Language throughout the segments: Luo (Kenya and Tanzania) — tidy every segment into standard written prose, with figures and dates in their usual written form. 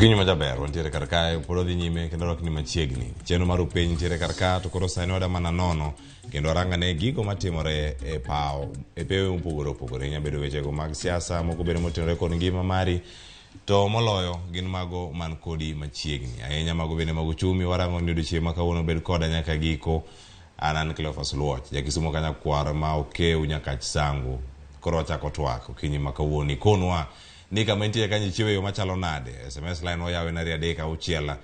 Okinyi majaber, wantiere karka polo dhi nyime kendo rok ni machiegni. Chenro mar piny ntiere karka to koro sani wada mana nono kendo rangane gigo matimore e pao e pewe mopogore opogore. Nya bedo wechego mag siasa, moko bedo motenore kod ngima mari, to moloyo gin mago man kodi machiegni. Ahinya mago bende mag uchumi, warango ni odiochieng' ma kawuono bed koda nyaka giko. Anan Cleophas Luoch, jakisumo kanya kwar ma okeu nyaka chisangu. Koro wachako Twak, okinyi ma kawuono ikonwa ni kama intie kanyi chiwe yo machalo nade. SMS line oyawe na 3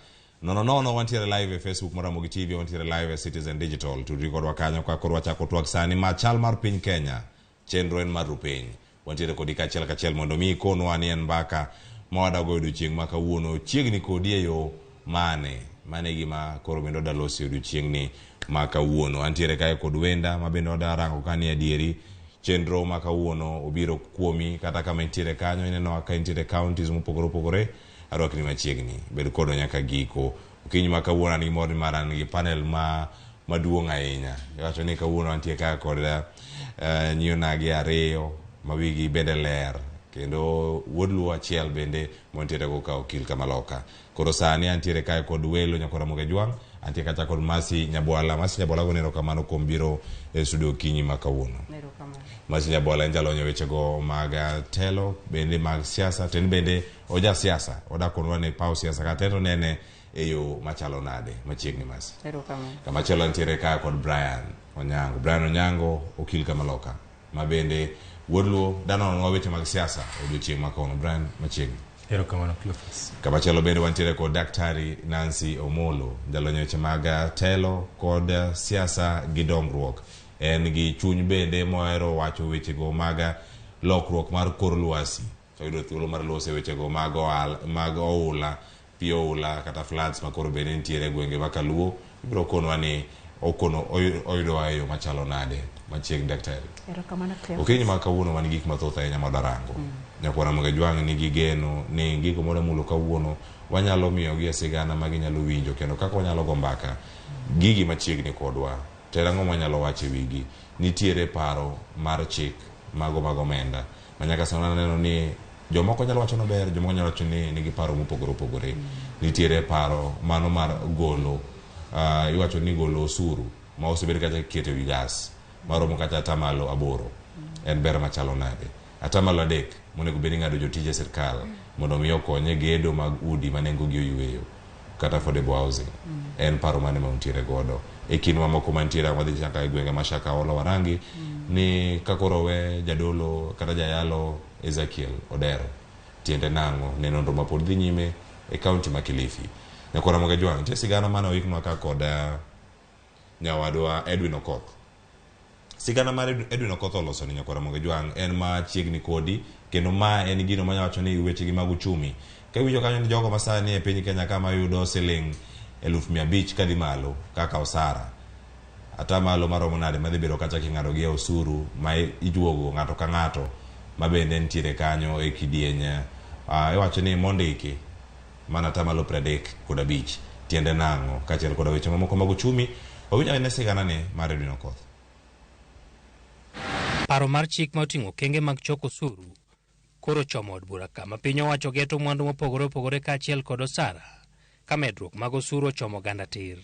nono wantiere live e Facebook mara Ramogi TV, wantiere live e Citizen Digital. Tudri kodwa kanyo kwa koro wachako Twak sani ma Chal mar Piny Kenya, chenro en mar rupeny. Wantiere kodi kachiel mondo mi ikonwa ni en mbaka mawada go odiochieng' ma kawuono chiegni kodi e yo mane gima koro bendo dalosi odiochieng' ni ma kawuono. Antiere kae kod wenda ma bendo darango kani adieri chenro ma kawuono obiro kuomi kata kama intiere kanyo ineno ka intiere counties mopogore opogore arwakni machiegni bed kodo nyaka giko. Okinyi ma kawuono ni mor mara ni panel maduong' ahinya. Wacho ni kawuono antie ka kod nyionagi ariyo ma wigi bende ler kendo wuodlu achiel bende montiere go ka okil Kamaloka. Koro sani antiere kae kod welo nyakora Ramogi Jwang, antie kacha kod Masi Nyabwala go nero kamano kuom biro e studio okinyi ma kawuono. Masi Nyabwala en jalonyo wechego mag telo bende mag siasa, ten bende oja siasa, oda konwa ne pau siasa katero nene e yo machalo nade machiegni Masi. Kama chelo antiere kae kod Brian Onyango okil Kamaloka ma bende wuodlu dano weche mag siasa odiochieng' ma kawuono. Brian machiegni. Erokamano Cleophas. Kama chelo bende wantiere kod Daktari Nancy Omolo, jalonyo weche mag telo kod siasa gi dongruok. En gi chuny bende mohero wacho wechego mag lokruok mar kor lwasi. Yudo thuolo mar lose wechego mag oula, pi oula kata floods ma koro bende ntiere gwenge ma Kaluo. Ibiro konwa ni oyudo ayo machalo nade machiegni Daktari. Erokamano Cleophas. Okinyi ma kawuono man gik mathoth ahinya modarango. Nyakwara Ramogi Jwang nigi geno ni gigo moda mulo kawuono wanyalo miyo gi sigana ma ginyalo winjo kendo kaka wanyalo go mbaka gigi machiegni kodwa. Terango wanyalo wache wigi. Nitiere paro mar chik mago omenda manyaka sana neno ni jomoko nyalo wacho no ber, jomoko nyalo wacho ni nigi paro mopogore opogore. Nitiere paro mano mar golo iwacho ni golo osuru ma osebed kata keto wi gas maromo kata atamalo 8. En ber machalo nade? Atamalo 3 monego bed ng'ado jotije sirkal mondo mi okonye gedo mag udi manengo gi oyweyo kata affordable housing. En paro mane ma untiere godo e kinwa moko mantiere wadhi chaka e gwenge mashaka olo warangi ni kakoro we jadolo kata jayalo Ezekiel Odero tiende nango ne nonro mapod dhi nyime e kaunti ma Kilifi. Nyakwara Ramogi Jwang tie sigana mane oiknwa ka kod nyawadwa Edwin Okoth. Sigana mar Edwin Okoth oloso ni Nyakwara Ramogi Jwang en ma chiegni kodi kendo ma en gino ma nyawacho ni weche gi mag uchumi. Ka winjo kanyo ni jogo masani e piny Kenya kama yudo siling 1,500 kadhi malo kaka osara. Atamalo maromo nade madhi bedo kata king'ado gi osuru ma ijuogo ng'ato ka ng'ato ma bende ntiere kanyo e kidieny. Iwacho ni mondiki mana atamalo 35 tiende nango kachiel kod weche mamoko mag uchumi. Owinjo ne sigana ne mar Edwin Okoth. Paro mar chik ma oting'o kenge mag choko osuru koro chomo od bura kama piny owacho geto mwandu mopogore opogore kaachiel kod osara ka medruok mag osuru ochomo ganda tir.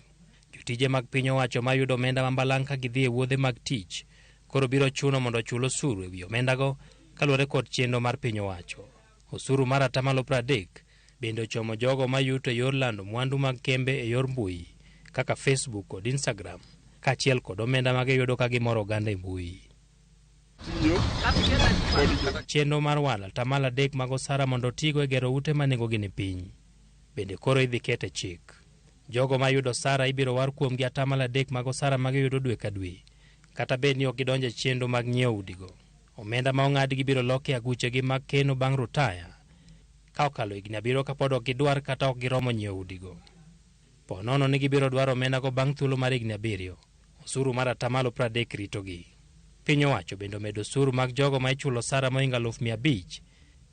Jotije mag piny owacho ma yudo omenda mambalang' ka gidhi e wuodhe mag tich koro biro chuno mondo ochul osuru e wi omendago kaluwore kod chenro mar piny owacho. Osuru mar atamalo 30 bende ochomo jogo ma yuto e yor lando mwandu mag kembe e yor mbui kaka Facebook kod Instagram kaachiel kod omenda ma giyudo ka gimoro oganda e mbui. Chenro mar walo atamalo 3 mag osara mondo otigo e gero ute ma nengogi ni piny bende koro idhi ket e chik. Jogo ma yudo osara ibiro war kuomgi atamalo 3 mag osara ma giyudo dwe ka dwe kata bed ni ok gidonjo e chenro mag nyiewo udigo. Omenda ma ong'adgi biro loki aguchegi mag keno bang' rutaya ka okalo higni 7 kapod ok gidwar kata ok giromo nyiewo udigo. Ponono ni gibiro dwaro omendago bang' thuolo mar higni 7. Osuru mar atamalo 30 ritogi. Piny owacho bende omedo osuru mag jogo ma ichulo osara moingo 500,000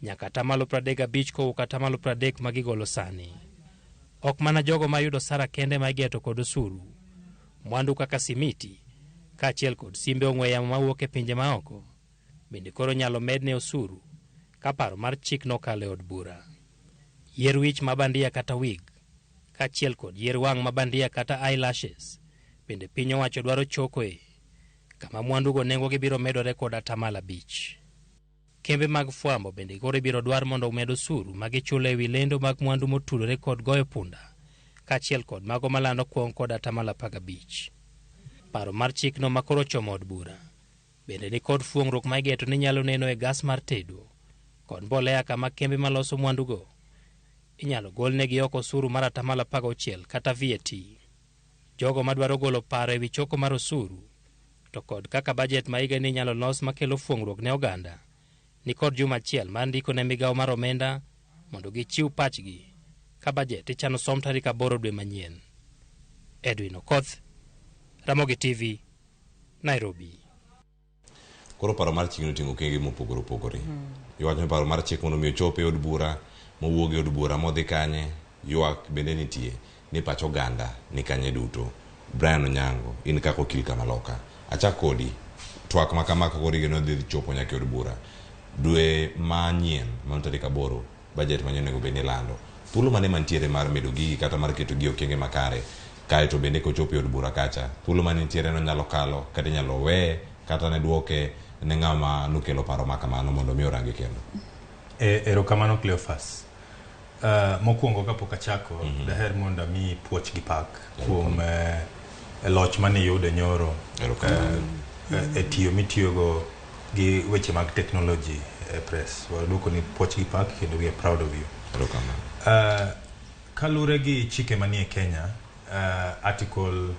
nyaka atamalo 35 kowuok atamalo 30 ma gigolo sani. Ok mana jogo ma yudo osara kende ma igeto kod osuru. Mwandu kaka simiti kaachiel kod simbe ong'we yamo mawuok e pinje maoko bende koro nyalo medne osuru ka paro mar chik nokalo e od bura. yier wich mabandia kata wig, kaachiel kod yier wang' mabandia kata eyelashes bende piny owacho dwaro chokoe, kama mwandugo nengogi biro medore kod 5%. Kembe mag fwambo bende koro ibiro dwar mondo omed osuru magichulo ewi lendo mag mwandu motudore kod goyo punda, kaachiel kod mago malando kuong' kod 15%. Paro mar chikno makoro chomo od bura bende ni kod fuong'ruok ma igeto ni nyalo neno e gas mar tedo kod mbolea, kama kembe maloso mwandugo inyalo golnegi oko osuru mar 16% kata VAT. Jogo madwaro golo paro ewi choko mar osuru to kod kaka bajet ma higa ni nyalo los makelo fuong'ruok ne oganda ni kod juma achiel mar ndiko ne migawo mar omenda mondo gichiw pachgi ka bajet ichano som tarik 8 dwe manyien. Edwin Okoth, Ramogi TV, Nairobi. Koro paro mar chik noting'o okenge mopogore opogore. Ywak ni paro mar chik mondo mi ochope od bura, mowuoge od bura modhi kanye, ywak bende nitie ni pacho oganda ni kanye duto. Brian Onyango, in kaka okil Kamaloka, achak kodi twak ma kama koro igeno dhi chopo nyaka od bura dwe manyien man tarik 8, bajet manyien nego bende lando. Thuolo mane mantiere mar medo gigi kata mar keto gi okenge makare, kae to bende kochopo od bura kacha, thuolo mane nitiere no nyalo kalo kata nyalo we kata ne duoke ne ng'ama nokelo paro makamano mondo mi orangi kendo. Erokamano Cleophas. Mokwongo kapok achako, daher mondo mi puoch gi pak kuom loch mane yudo nyoro e tiyo mitiyogo gi weche mag technology press. Waduoko ni puoch gi pak kendo we are proud of you. Kalure gi chike manie Kenya, article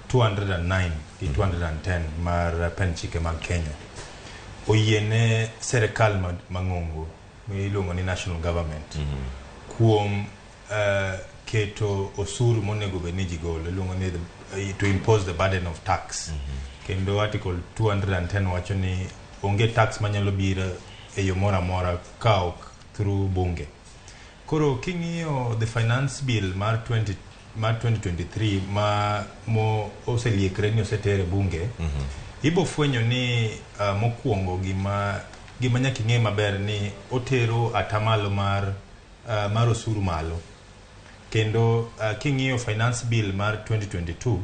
209 gi 210 mar pen chike mag Kenya oyiene serikal mang'ongo miluongo ni national government kuom keto osuru monego bed ni ji golo, iluongo ni to impose the burden of tax. Kendo article 210 wacho ni onge tax manyalo biro e yo moro amora ka ok through bunge. Koro king'iyo the finance bill mar 2023 ma oseliekre ni osetere bunge, ibo fwenyo ni mokwongo gima nyaka ing'e maber ni otero atamalo mar osuru malo. Kendo king'iyo finance bill mar 2022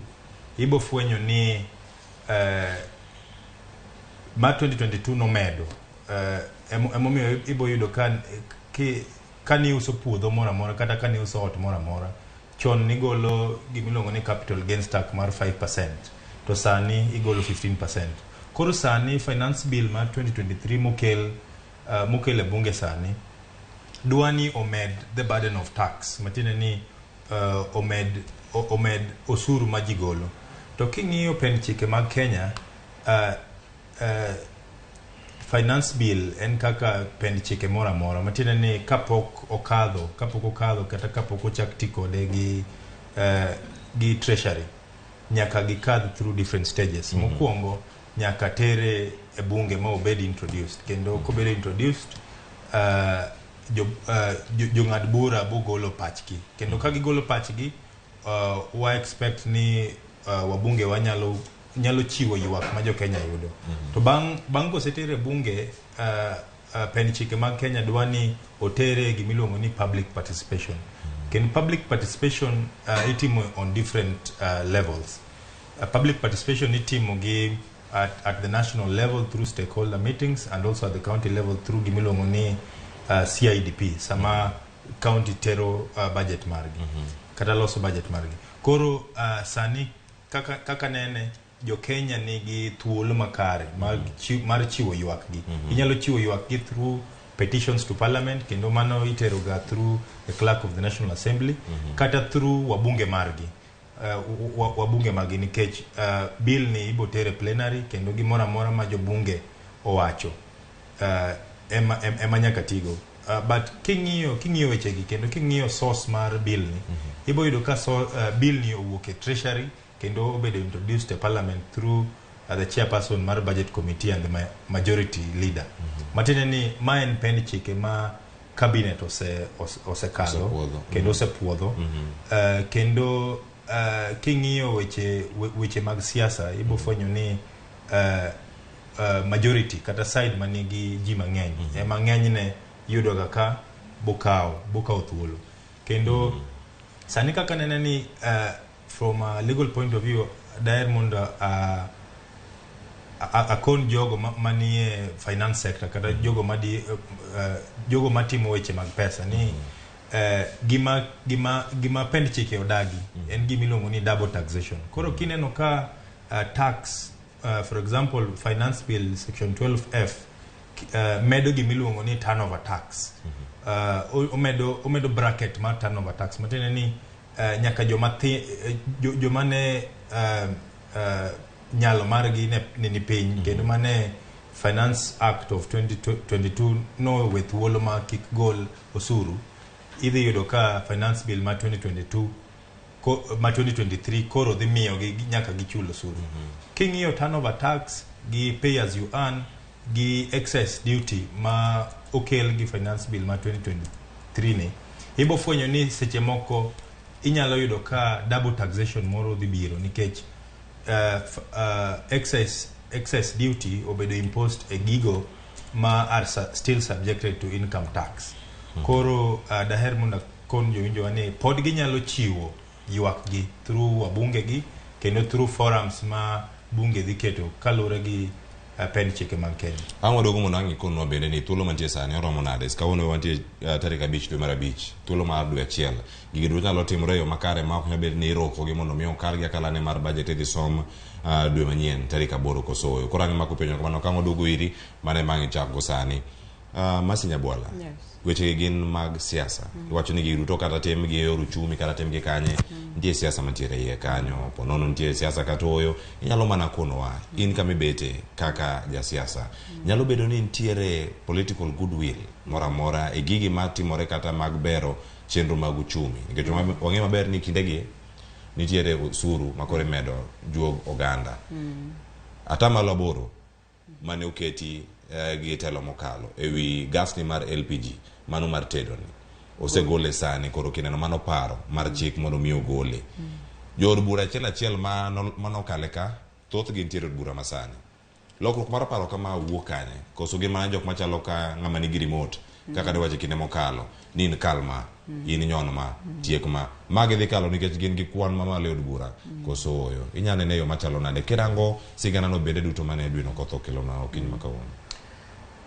ibo fwenyo ni mar 2022 nomedo emomiyo ibo yudo ka ni uso puodho moro amora kata ka ni uso ot moro amora, chon nigolo gimiluongo ni capital gains tax mar 5%, to sani igolo 15%. Koro sani finance bill mar 2023 mokel e bunge sani dwani omed the burden of tax, matine ni omed osuru ma ji golo. To king'iyo pen chike mag Kenya, finance bill en kaka pen chike moro amora, matine ni kapok okadho kata kapok ochak ti kode gi treasury, nyaka gikadh through different stages. Mokwongo nyaka tere e bunge ma obed introduced, kendo kobed introduced jong'ad bura bogolo pachgi, kendo ka gigolo pachgi wa expect ni wabunge nyalo chiwo ywak ma jo Kenya yudo. To bang' kosetere bunge, pen chike mag Kenya dwani otere gimiluongo ni public participation. Kendo public participation itimo on different levels. Public participation itimo gi at the national level through stakeholder meetings, and also at the county level through gimilongo ni CIDP, sama county tero budget margi kata loso budget margi. Koro sani kaka nene jo Kenya nigi thuolo makare mar chiwo ywak gi. Inyalo chiwo ywak gi through petitions to parliament, kendo mano itero ga through the clerk of the National Assembly, kata through wabunge margi. Wabunge margi nikech bill ni ibo tere plenary, kendo gimora mora ma jo bunge owacho ema nyaka tigo. But king'iyo weche gi, kendo king'iyo source mar bill ni, ibo yudo ka bill ni owuok e treasury, kendo obedo introduced to parliament through the chairperson mar budget committee and the majority leader. Matine ni maen pen chike ma cabinet osekalo kendo osepuodho. Kendo king'iyo weche mag siasa, ibo fwenyo ni majority kata side manigi ji mang'eny ema ng'enyne yudo ga ka bokao thuolo kendo sani kaka nene ni from a legal point of view daer mondo akon jogo manie finance sector kata jogo matimo weche mag pesa ni gima pend chike odagi en gimiluongo ni double taxation. Koro kineno ka tax for example finance bill section 12F medo gimiluongo ni turnover tax omedo bracket mar turnover tax matene ni nyaka joma ne nyalo margi ni piny kendo mane Finance Act of 2022 no with thuolo ma kik gol osuru idhi yudo ka finance bill ma 2022 ma 2023 koro dhi miyo gi nyaka gichul osuru. King'iyo turnover tax gi pay as you earn gi excess duty ma okel gi finance bill ma 2023 ni ibo fwenyo ni seche moko inyalo yudo ka double taxation moro dhi biro nikech excess duty obedo imposed a gigo ma are still subjected to income tax. Koro daher mondo kon jowinjo ane pod ginyalo chiwo ywak gi through wabunge gi kendo through forums ma bunge dhi keto kalure gi pen chike mag Kenya. Ang'o dogo mondo ang'i konwa bende ni thuolo mantie sani oromo nade kawuono wantie tarik 5 dwe mar 5 thuolo mar dwe achiel gigi duto nyalo timore yo makare ma ok nyal bed ni iroko gi mondo miyo kal gi akalane mar budget idhi som dwe manyien tarik 8 koso. Koro ang'i mako penjo kamano kang'o dogo iri mane bang'e chako sani Masi Nyabwala. Yes. Weche gin mag siasa. Iwacho ni giruto kata tem gi yor uchumi kata tem gi kanye. Nitie siasa mantiere iye kanyo. Ponono nitie siasa katoyo. Inyalo mana konowa. In kama ibete kaka ja siasa. Nyalo bedo ni nitiere political goodwill mora mora e gigi matimore kata mag bero chenro mag uchumi. Nikech wang'e maber ni kindegi nitiere osuru makore medo juog oganda. Atamalo 8 mane oketi gi telo mokalo ewi gas ni mar LPG mano mar tedo ni osegole sani koro kineno mano paro mar chik mondo miyo gole jor bura achiel mano kale ka thoth gi ntiere bura masani lokruok mar paro kama wuok kanye koso gi mana jok machalo ka ng'ama nigi remote kaka dewache kinde mokalo ni in kalma in nyon ma tiek ma magi dhi kalo nikech gin gi kwan mamalo od bura koso oyo inyane ne yo machalo nade kirango sigana no bende duto mane dwino kotho kelo na okiny makawuono.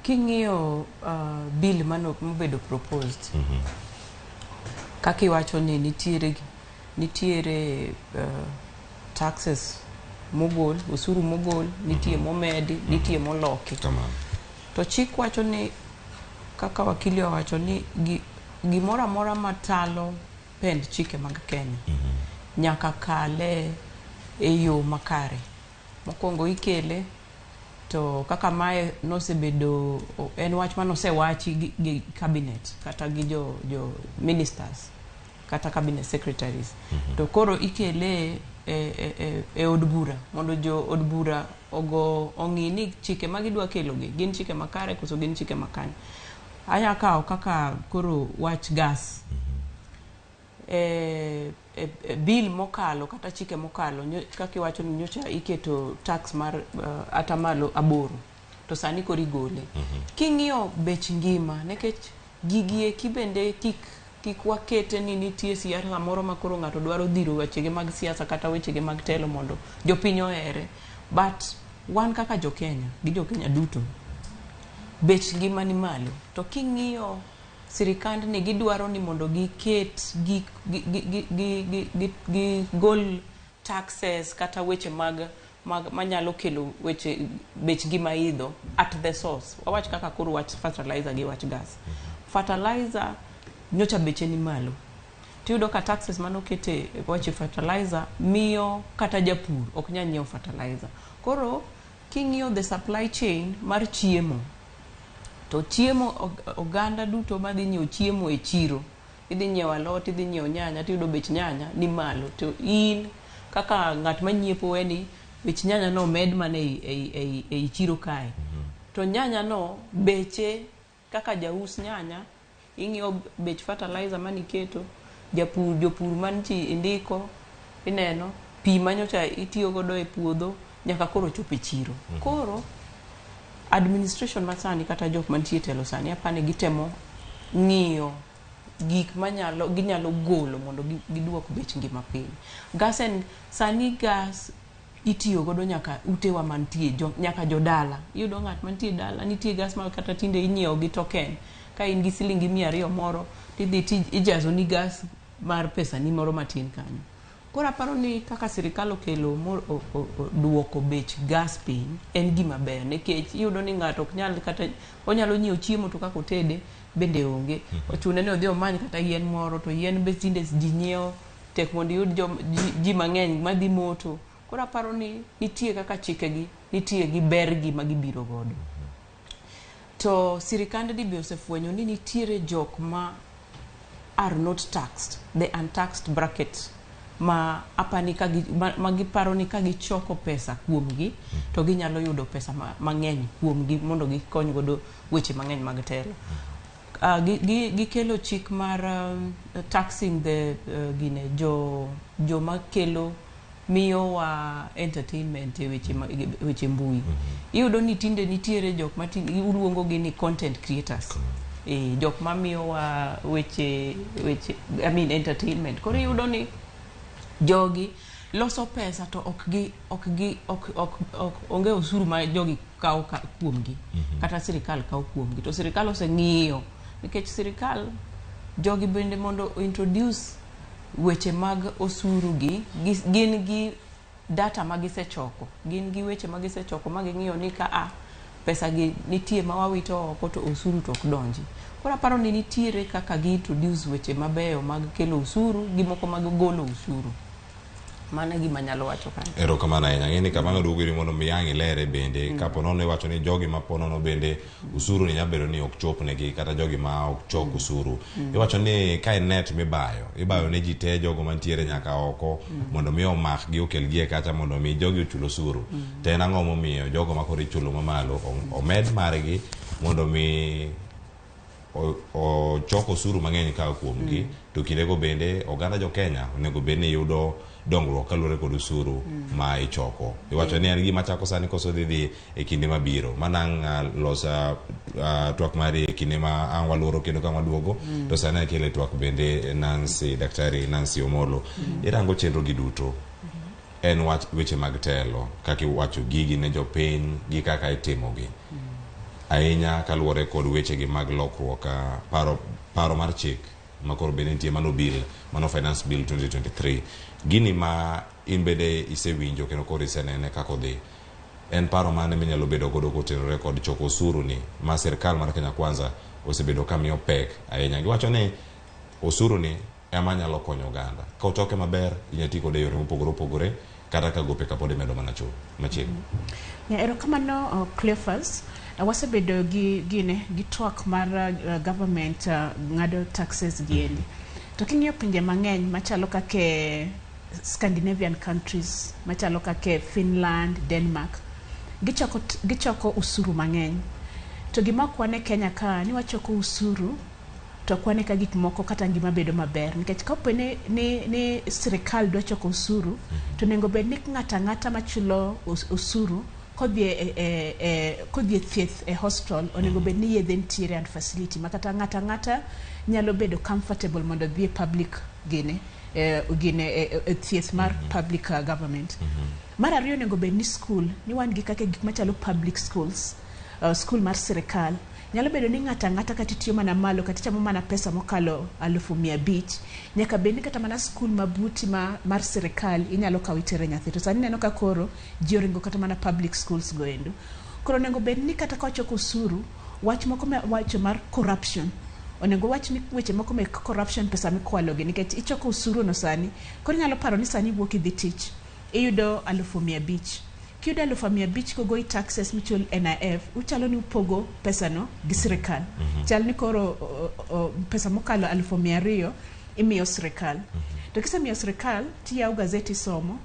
King'iyo bill mobedo proposed kaki wacho ni nitiere taxes mogol, osuru mogol, nitie momedi, nitie moloki. To chik wacho ni kaka wakili wacho ni gimoro amora matalo pend chike mag Kenya nyaka kale e yo makare. Mokwongo ikele to kaka mae nosebedo en wach manosewachi gi cabinet kata gi jo ministers kata cabinet secretaries to koro ikele e od bura mondo jo od bura ong'i ni chike magidwa kelo gi gin chike makare koso gin chike makanye. Aya kawo kaka koro wach gas bill mokalo kata chike mokalo kaka iwacho ni nyocha iketo tax mar atamalo 8 to sani koro igole. King'iyo bech ngima nekech gigie kibende kik wakete ni nitie siasa moro makoro ng'ato dwaro dhiro wechege mag siasa kata wechege mag telo mondo jopiny ohere, but wan kaka jo Kenya gi jo Kenya duto bech ngima ni malo to king'iyo sirikand ni gidwaro ni mondo giket gi gol taxes kata weche mag manyalo kelo weche bech ngima idho at the source. Wawach kaka koro wach fertilizer gi wach gas. Fertilizer nyocha beche ni malo. Tiyudo ka taxes manokete wach fertilizer miyo kata japur ok nyal nyiewo fertilizer. Koro king'iyo the supply chain mar chiemo to chiemo oganda duto madhi nyiewo chiemo e chiro idhi nyiewo alot idhi nyiewo nyanya tiyudo bech nyanya ni malo to in kaka ng'at manyiepo weni bech nyanya no med mane e chiro kae to nyanya no beche kaka jaus nyanya ing'iyo bech fertilizer maniketo jopur manchi indiko ineno pi manyocha itiyo godo e puodho nyaka koro chope chiro. Koro administration masani kata jok mantie telo sani apane gitemo ng'iyo gik ginyalo golo mondo giduok bech ngima piny. Gas sani gas itiyo godo nyaka utewa mantie nyaka jodala. Iyudo ng'at mantie dala nitie gas ma kata tinde inyiewo gi token. Ka in gi silingi 200 moro tidhi ijazo ni gas mar pesa ni moro matin kanyo. Koro aparo ni kaka sirikal okelo duoko bech gas piny en gima ber, nikech iyudo ni ng'ato ok nyal kata onyalo nyiewo chiemo to kaka otede bende onge. Ochune ni odhi omany kata yien moro, to yien be tinde ji nyiewo tek mondo iyud ji mang'eny madhi moto. Koro aparo ni nitie kaka chikegi nitie gi bergi ma gibiro godo. To sirikande be osefwenyo ni nitiere jok ma are not taxed, the untaxed bracket, ma apani ma giparo ni ka gichoko pesa kuomgi to ginyalo yudo pesa mang'eny kuomgi mondo gikony godo weche mang'eny mag telo. Gikelo chik mar taxing the jo makelo miyo wa entertainment weche mbui. Iyudo ni tinde nitiere jok ma uruongo gi ni content creators. Jok ma miyo wa weche entertainment. Koro iyudo ni jogi loso pesa to ok onge osuru ma jogi kawo kuomgi kata sirikal kawo kuomgi. To sirikal oseng'iyo nikech sirikal jogi bende mondo introduce weche mag osuru gin gi data magisechoko, gin gi weche magisechoko ma ging'iyo ni ka pesa gi nitie ma wawito oko to osuru to ok donji. Koro aparo ni nitiere kaka gi introduce weche mabeyo mag kelo osuru gi moko mag golo osuru. Mana gima nyalo wacho kanyo. Erokamano ahinya. Ng'eni kamano duogo mondo mi yang' ilere bende kapo nono iwacho ni jogi ma ponono bende usuru ni nyabedo ni ok chopnegi kata jogi ma ok chok usuru. Iwacho ni ka net ibayo ne ji te jogo mantiere nyaka oko mondo mi omak gi okel gi kacha mondo mi jogi ochul osuru. To en ang'o momiyo jogo ma koro ichulo mamalo omed margi mondo mi o choko osuru mang'eny ka kuomgi. To kindego bende oganda jo Kenya onego bed ni yudo dongruok kaluwore kod usuru ma ichoko. Iwacho ni en gima chako sani koso dhi e kinde mabiro. Manang' losa twak mari e kinde ma ang' waluoro kendo ka waduogo. To sani akele twak bende Daktari Nancy Omolo. Irango chenro gi duto. En weche mag telo, kaka iwacho gigi ne jopiny gi kaka itimogi. Ahinya kaluwore kod weche gi mag lokruok paro mar chik makoro bende nitie mano finance bill 2023. Gini ma in bede isewinjo kendo koro isenene kako odhi. En paro mane minyalo bedo godo kotenore kod choko osuru ni ma sirikal mar Kenya Kwanza osebedo kamiyo pek ahinya. Giwacho ni osuru ni ema nyalo konyo oganda. Ka ochoke maber inyalo ti kode yore mopogore opogore kata ka gope kapod imedo mana machiegni. Erokamano Cleophas. Wasebedo gi twak mar government ng'ado taxes giendi. To king'iyo pinje mang'eny machalo kaka Scandinavian countries, machalo kaka Finland, Denmark, gichoko usuru mang'eny. To gima kwane Kenya ka ni wachoko usuru to kwane ka gik moko kata ngima bedo maber. Nikech kapo ni sirikal dwa choko usuru to nego bed ni ng'ata machulo usuru kodhi thieth e hostel onego bed ni yedhe ntiere and facility makata ng'ata nyalo bedo comfortable mondo dhi public gine thieth mar public government. Mar ariyo onego bed ni school ni wan gi kaka gik machalo public schools, school mar sirikal nyalo bedo ni ng'ata kata tiyo mana malo kata chamo mana pesa mokalo 500 nyaka bed ni kata mana school mabuti mar sirikal inyalo kawo itere nyathi. To sani neno ka koro ji oringo kata mana public schools goendo. Koro onego bed ni kata ka ochoko usuru wach moko wacho mar corruption onego wach ni weche moko mek corruption pesa mikwalogi nikech ichoko usuru no sani. Koro nyalo paro ni sani wuok idhi tich iyudo 500. Kiyudo 500 kogoi taxes michul NIF uchalo ni upogo pesa no gi sirikal. Chal ni koro pesa mokalo 200,000 imiyo sirikal. To kisemiyo sirikal tiyaw gazeti somo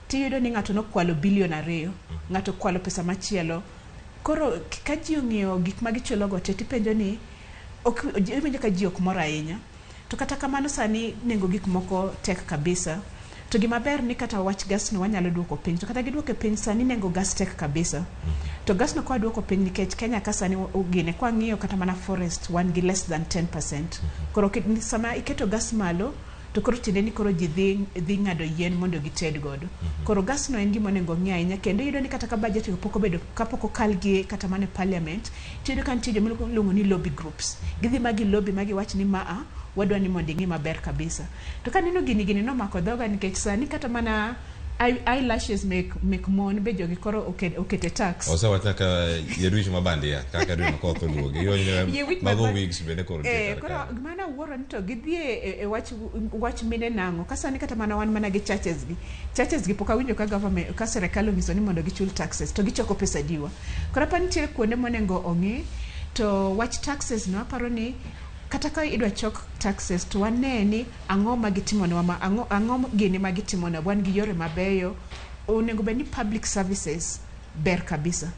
tiyudo ni ng'ato nokwalo 2 billion, ng'ato kwalo pesa machielo. Koro ka ji ong'iyo gik ma gichulo go te tipenjo ni ipenjo ka ji ok mor ahinya. To kata kamano sani nengo gik moko tek kabisa. to gima ber ni kata wach gas no wanyalo duoko piny to kata giduoko piny sani nengo gas tek kabisa to gas no kwa duoko piny nikech Kenya ka sani ugine kwa ng'iyo kata mana forest wan gi less than 10%. Koro sama iketo gas malo to koro tinde ni koro ji dhi ng'ado yien mondo gited godo. Koro gas no en gima onego ng'i ahinya kendo iyudo ni kata ka budget pok obedo kapok okal gi kata mana parliament tiyudo ka nitie joma luongo ni lobby groups gidhi magi lobby magi wach ni wadwa ni mondo ing'i maber kabisa. To ka neno gini nomako dhoga nikech sani kata mana eyelashes make mon be jogi koro okete tax. Osa wataka yeruich mabandia kaka dwe makoth oluoge. Yo mago wigs bende koro koro mana wuoro ni to gidhie wach mine nango kasani kata mana wan mana gi churches gi pok awinjo ka government ka serikal onyiso ni mondo gichul taxes to gichoko pesa diwa. Koro pa nitie kuonde monengo ong'i to wach taxes no aparo ni kata ka idwa chok taxes to wane ni ang'o magitimonwa ang'o gini magitimona wan gi yore mabeyo onego bed ni public services ber kabisa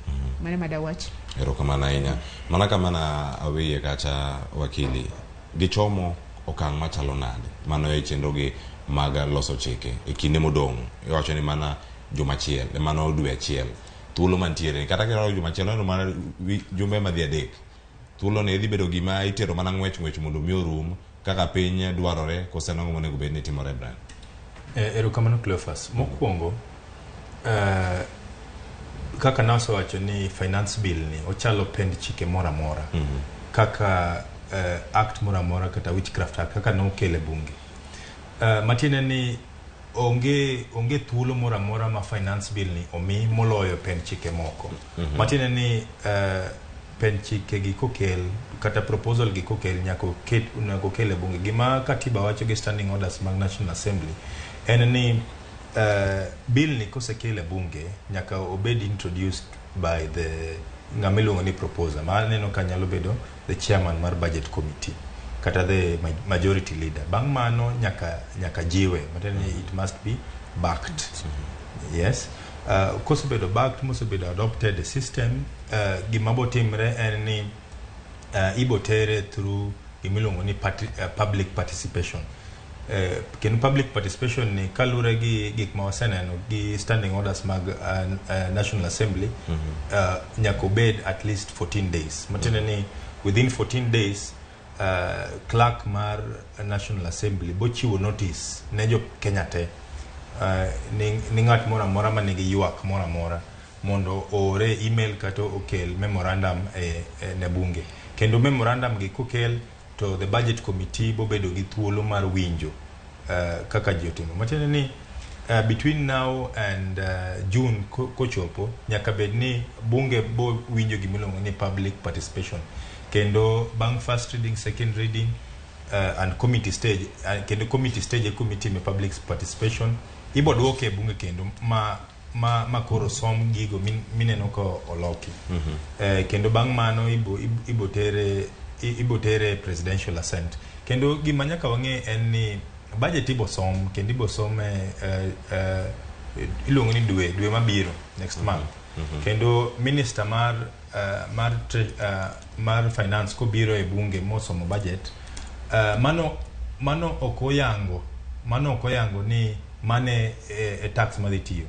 mane madawach. Erokamano ahinya. Mana kamana awiye kata wakili gichomo okang' machalo nade mano e chenro gi mag loso chike e kinde modong' iwacho ni mana jumachiel mano dwe achiel thuolo mantiere kata kero jumachiel no mana jumbe madhi adek thuolo ne dhi bedo gima itero mana ng'wech mondo mi orum kaka piny dwarore kosenongo monego bed ni timore brand. Erokamano Cleophas. Mokwongo kaka naso wacho ni finance bill ni ochalo pend chike mora kaka act mora kata witchcraft act kaka no kele bunge matine ni onge thuolo mora ma finance bill ni omi moloyo pend chike moko matine ni pen chike gi kokel kata proposal gi kokel nyako kele bunge gima katiba wacho gi standing orders mag National Assembly en ni bill ni kosekele bunge nyaka obed introduced by the ngamilongo ni proposer maneno kanyalo bedo the chairman mar budget committee kata the majority leader bang mano nyaka jiwe matene it must be backed. Yes. Kosebedo backed mosebedo adopted the system gimabo timre en ni ibotere through gimilongo ni public participation. Ken public participation ni kalure gi gik ma waseneno gi standing orders mag National Assembly nyaka obed at least 14 days matene ni within 14 days clerk mar National Assembly bochiwo notice ne jo Kenya te ni ng'at mora ma nigi ywak mora mondo ore email kato okel memorandum ne bunge kendo memorandum gi kokel to the budget committee bobedo gi thuolo mar winjo kaka jotimo matene ni between now and June kochopo nyaka bed ni bunge bo winjo gimilongo ni public participation kendo bang first reading second reading and committee stage kendo committee stage e committee me public participation ibo duoke bunge kendo ma koro som gigo mineno ko oloki kendo bang mano ibo tere presidential assent kendo gima nyaka wang'e en ni budget ibo som kendo ibo som ilongo ni dwe mabiro next month kendo minister mar finance ko biro e bunge mosomo budget mano okoyango ni mane tax madhitiyo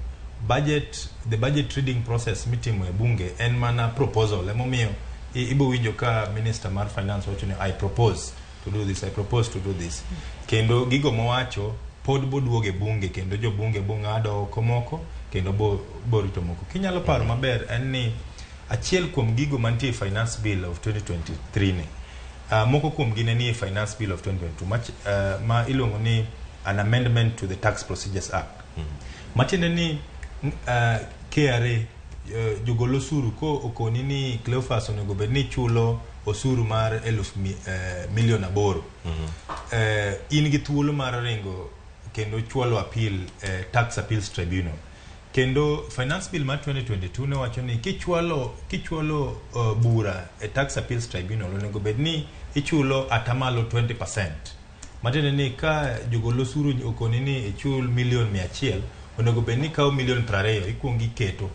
the budget reading process mitimo e bunge en mana proposal emomiyo ibo winjo ka minister mar finance wacho ni I propose to do this kendo gigo mowacho pod boduoge bunge kendo jo bunge bo ng'ado komoko kendo bo rito moko kinyalo paro maber en ni achiel kuom gigo mantie finance bill of 2023 ni moko kuom gine ni finance bill of 2022 ma ilongo ni an amendment to the Tax Procedures Act matinde ni KRA jugolo osuru ko okoni ni Cleophas onego bed ni chulo osuru mar 1,000 million aboro in gi thuolo mar ringo kendo chulo appeal tax appeals tribunal kendo finance bill mar 2022 ne wacho ni kichulo bura tax appeals tribunal onego bed ni ichulo atamalo 20% matene ni ka jugolo osuru okoni ni ichul $1,100,000 onego bed ni kawo $20,000 ikuongi keto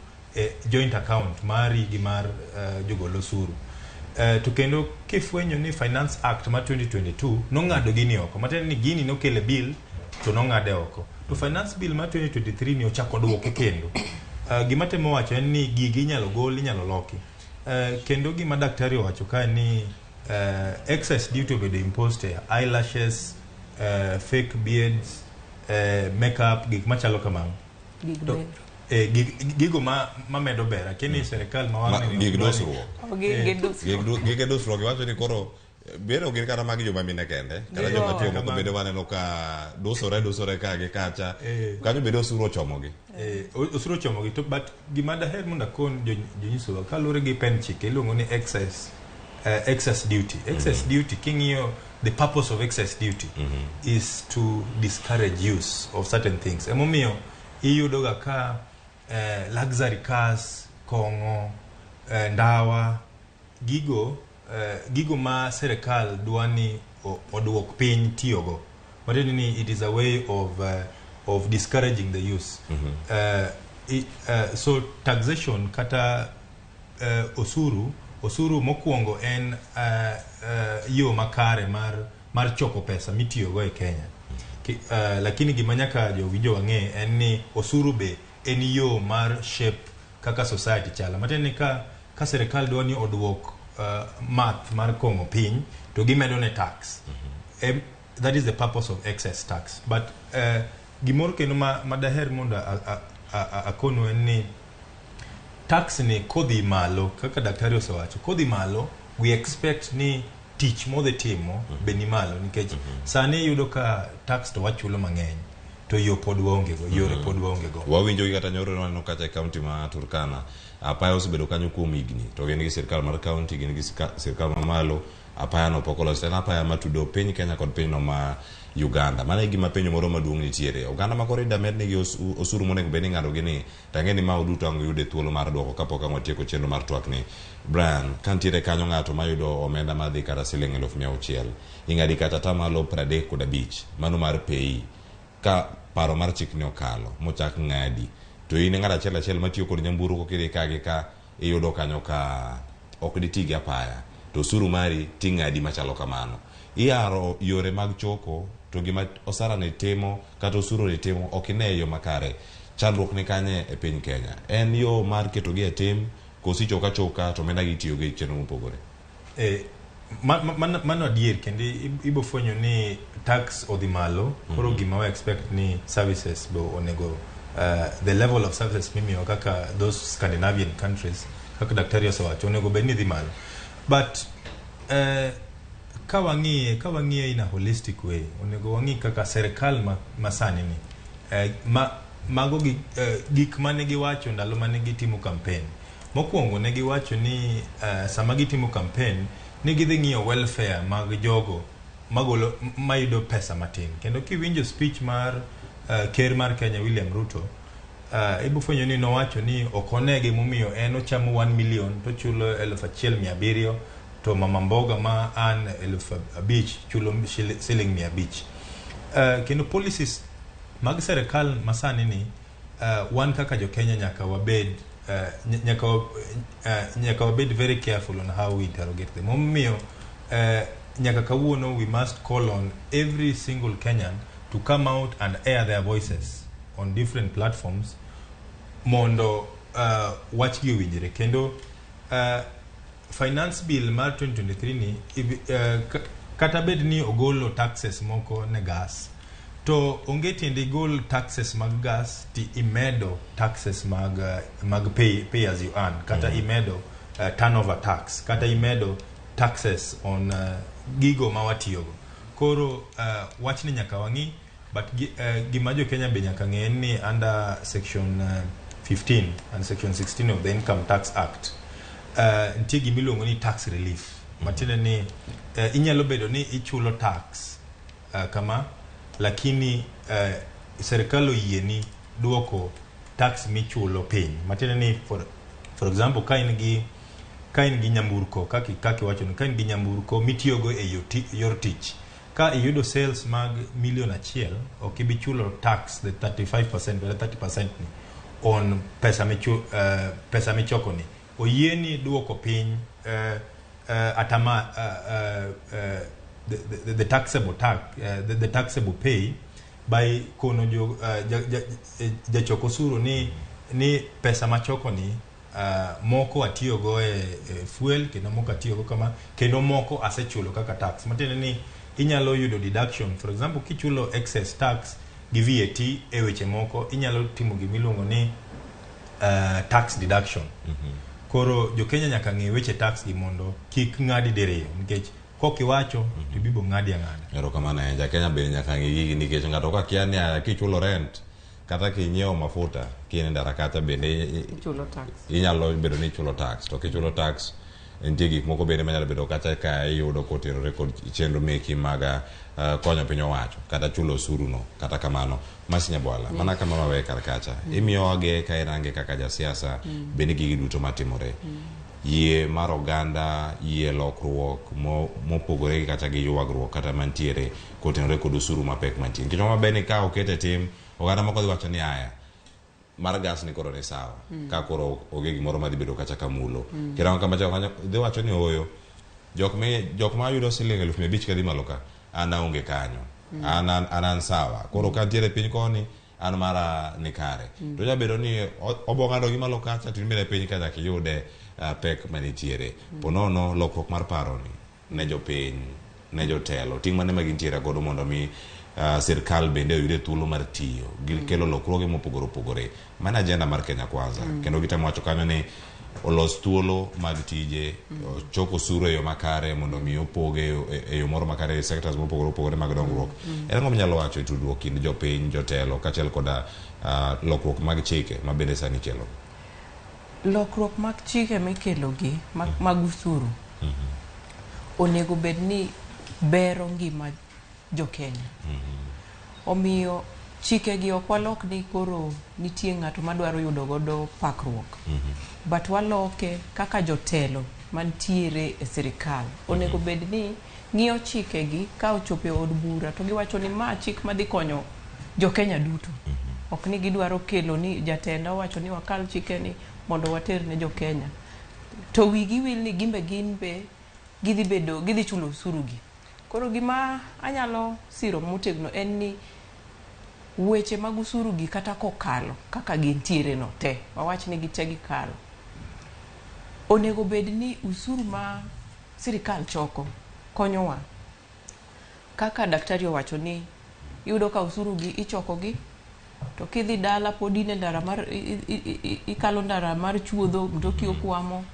joint account mari gi mar jugolo osuru to kendo kifwenyo ni finance act mar 2022 no ng'ado gini oko matene ni gini nokele bill to nong'ade oko. To finance bill mar 2023 ni ochako duoke kendo. Gima temo wacho en ni gigi inyalo gol, inyalo loki. Kendo gima daktari owacho ka ni excess duty obedo imposed eyelashes, fake beards, makeup, gik machalo kamano. Gigo ma medo bera kini serikal mawang'ni gig dosruok wacho ni koro bedo gin kata magi joma mine kende kata joma tiyo moko bedo waneno ka dosore ka gi kacha kanyo bedo osuru ochomogi to but gima daher mondo akon jonyisowa kalure gi pen chike iluongo ni excess duty. Duty king'iyo the purpose of excess duty is to discourage use of certain things. Emomiyo iyudoga ka luxury cars, kong'o, ndawa, gigo ma serikal dwani oduok piny tiyogo. Mateni ni it is a way of discouraging the use. So taxation kata osuru mokwongo en yo makare mar choko pesa mitiyogo e Kenya. Lakini gima nyaka jowinjo wang'e en ni osuru be en yo mar shape kaka society chala. Mateni ni ka serikal dwani oduok math mar kong'o piny to gimedo ne tax. That is the purpose of excess tax. But gimoro kendo ma daher mondo akonu en ni tax ni kodhi malo kaka daktari osewacho kodhi malo we expect ni tich modhi timo be ni malo nikech sani yudo ka tax to wachulo mang'eny to yore pod waonge go. Wawinjo kata nyoro waneno kata e county ma Turkana apaya osebedo kanyo kuom higni to gin gi sirkal mar county gin gi sirkal mamalo apaya no pok olos tena apaya matudo piny Kenya kod piny no ma Uganda. Mana e gima penjo moro maduong' nitiere Uganda ma koro ida med negi osuru monego bed ni ng'ado gini tang'eni ma uduto ang' yude thuolo mar duoko kapok ang' watieko chenro mar twak ni. Brian ka nitiere kanyo ng'ato mayudo omenda madhi kata siling 600,000 ing'adi kata tamalo 35 mano mar pei ka paro mar chik ne okalo mochak ng'adi to in ng'at achiel matiyo kod nyamburko kidhi kagi ka iyudo kanyo ka ok ditigi apaya to osuru mari ting'adi machalo kamano. Iyaro yore mag choko to gima osara ne timo kata osuru ne timo ok ine yo makare. Chandruok ni kanye e piny Kenya en yo mar keto gi e tim kosi choka to mena gi tiyo gi chenro mopogore. Mano adier kendo ibo fwenyo ni tax odhi malo koro gima we expect ni services bo onego the level of services mimiyo kaka those Scandinavian countries kaka daktari osewacho onego bed ni dhi malo but ka wang'iye in a holistic way onego wang'i kaka serikal masani ni mago gik mane giwacho ndalo mane gitimo campaign mokwongo ne giwacho ni sama gitimo campaign ni gidhi ng'iyo welfare mag jogo magolo mayudo pesa matin kendo kiwinjo speech mar ker mar Kenya William Ruto ibo fwenyo ni nowacho ni okonege momiyo en ochamo 1 million to chulo 1,700 to mama mboga ma an 5,000 chulo siling 500. Kendo policies mag serikal masani ni wan kaka jo Kenya nyaka wabed very careful on how we interrogate them. Momiyo nyaka kawuono we must call on every single Kenyan to come out and air their voices on different platforms mondo wachgi owinjre kendo finance bill mar 2023 ni kata bed ni ogolo taxes moko ne gas to onge tiende gol taxes mag gas ti imedo taxes mag pay as you earn kata imedo turnover tax kata imedo taxes on gigo mawatiyogo koro wachni nyaka wang'i but gima jo Kenya be nyaka ng'e ni under section 15 and section 16 of the Income Tax Act nitie gimiluongo ni tax relief matiende ni inyalo bedo ni ichulo tax kama lakini serikal oyie ni duoko tax michulo piny matiende ni for example ka in gi nyamburko kaki wacho ni ka in gi nyamburko mitiyogo e yor tich ka iyudo sales mag $1 million ok ibi chulo tax the 35% or 30% ni on pesa michoko ni oyieni duoko piny the taxable tax the taxable pay by kono jachoko osuru ni pesa machoko ni moko atiyo go fuel kendo moko atiyo go kama kendo moko asechulo kaka tax matiende ni inyalo yudo deduction. For example, kichulo excess tax gi VAT e weche moko inyalo timo gimiluongo ni tax deduction. Koro jo Kenya nyaka ng'e weche tax gi mondo kik ng'adi diriyo nikech kokiwacho to bibo ng'adi ang'ada. Ero kamano ja Kenya be nyaka ng'e gigi nikech ng'ato ka kia ni kichulo rent kata kinyiewo mafuta kine ndara kata bende chulo tax inyalo bedo ni chulo tax to kichulo tax nitie gik moko bende manyalo bedo kata ka iyudo koterore kod chenro meki mag konyo piny owacho kata chulo osuru no kata kamano masinya bwala mana kama mawe karkacha imiyoge ka irange kaka jasiasa bende gigi duto matimore yie mar oganda yie lokruok mopogore kata gi ywagruok kata mantiere kotenore kod osuru mapek mantie nikech mabeni ka okete tim oganda moko dhi wacho ni aya mar gas ni koro ni sawa ka koro oge gimoro madhi bedo kacha kamulo kira kama kanyo dhi wacho ni oyo jok ma yudo siling 5,500 kadhi malo ka ana onge kanyo anan sawa koro ka tiere piny koni an mara ni kare to ja bedo ni obongando gi malo kacha timire piny kacha kiyude pek manitiere ponono lokruok mar paro ni ne jopiny ne jotelo ting mane magintiere godo mondo mi sirkal bende oyude thuolo mar tiyo kelo lokruoge mopogore opogore mana agenda mar Kenya Kwanza kendo gitemo wacho kanyo ni olos thuolo mag tije choko osuru e yo makare mondo mi opoge e yo moro makare sectors mopogore opogore mag dongruok en ng'o nyalo wacho tudruok kind jopiny jotelo kaachiel koda lokruok mag chike ma bende sani kelo lokruok mag chike mikelo gi mag usuru onego bed ni bero ngima jo Kenya omiyo chike gi ok walok ni koro nitie ng'ato madwaro yudo godo pakruok but waloke kaka jotelo mantiere e sirikal onego bed ni ng'iyo chike gi ka ochope od bura to giwacho ni ma chik madhi konyo jo Kenya duto ok ni gidwaro kelo ni jatenda wacho ni wakal chike ni mondo water ne jo Kenya to wigi wil ni gimbe ginbe gidhi chulo osuru gi. Koro gima anyalo siro motegno en ni weche mag usuru gi kata kokalo kaka gintiere no te wawach ni gite gikalo onego bed ni usuru ma sirikal choko konyowa kaka daktari owacho ni yudo ka usuru gi ichoko gi to kidhi dala podine ndara mar ikalo ndara mar chuodho mtoki okwamo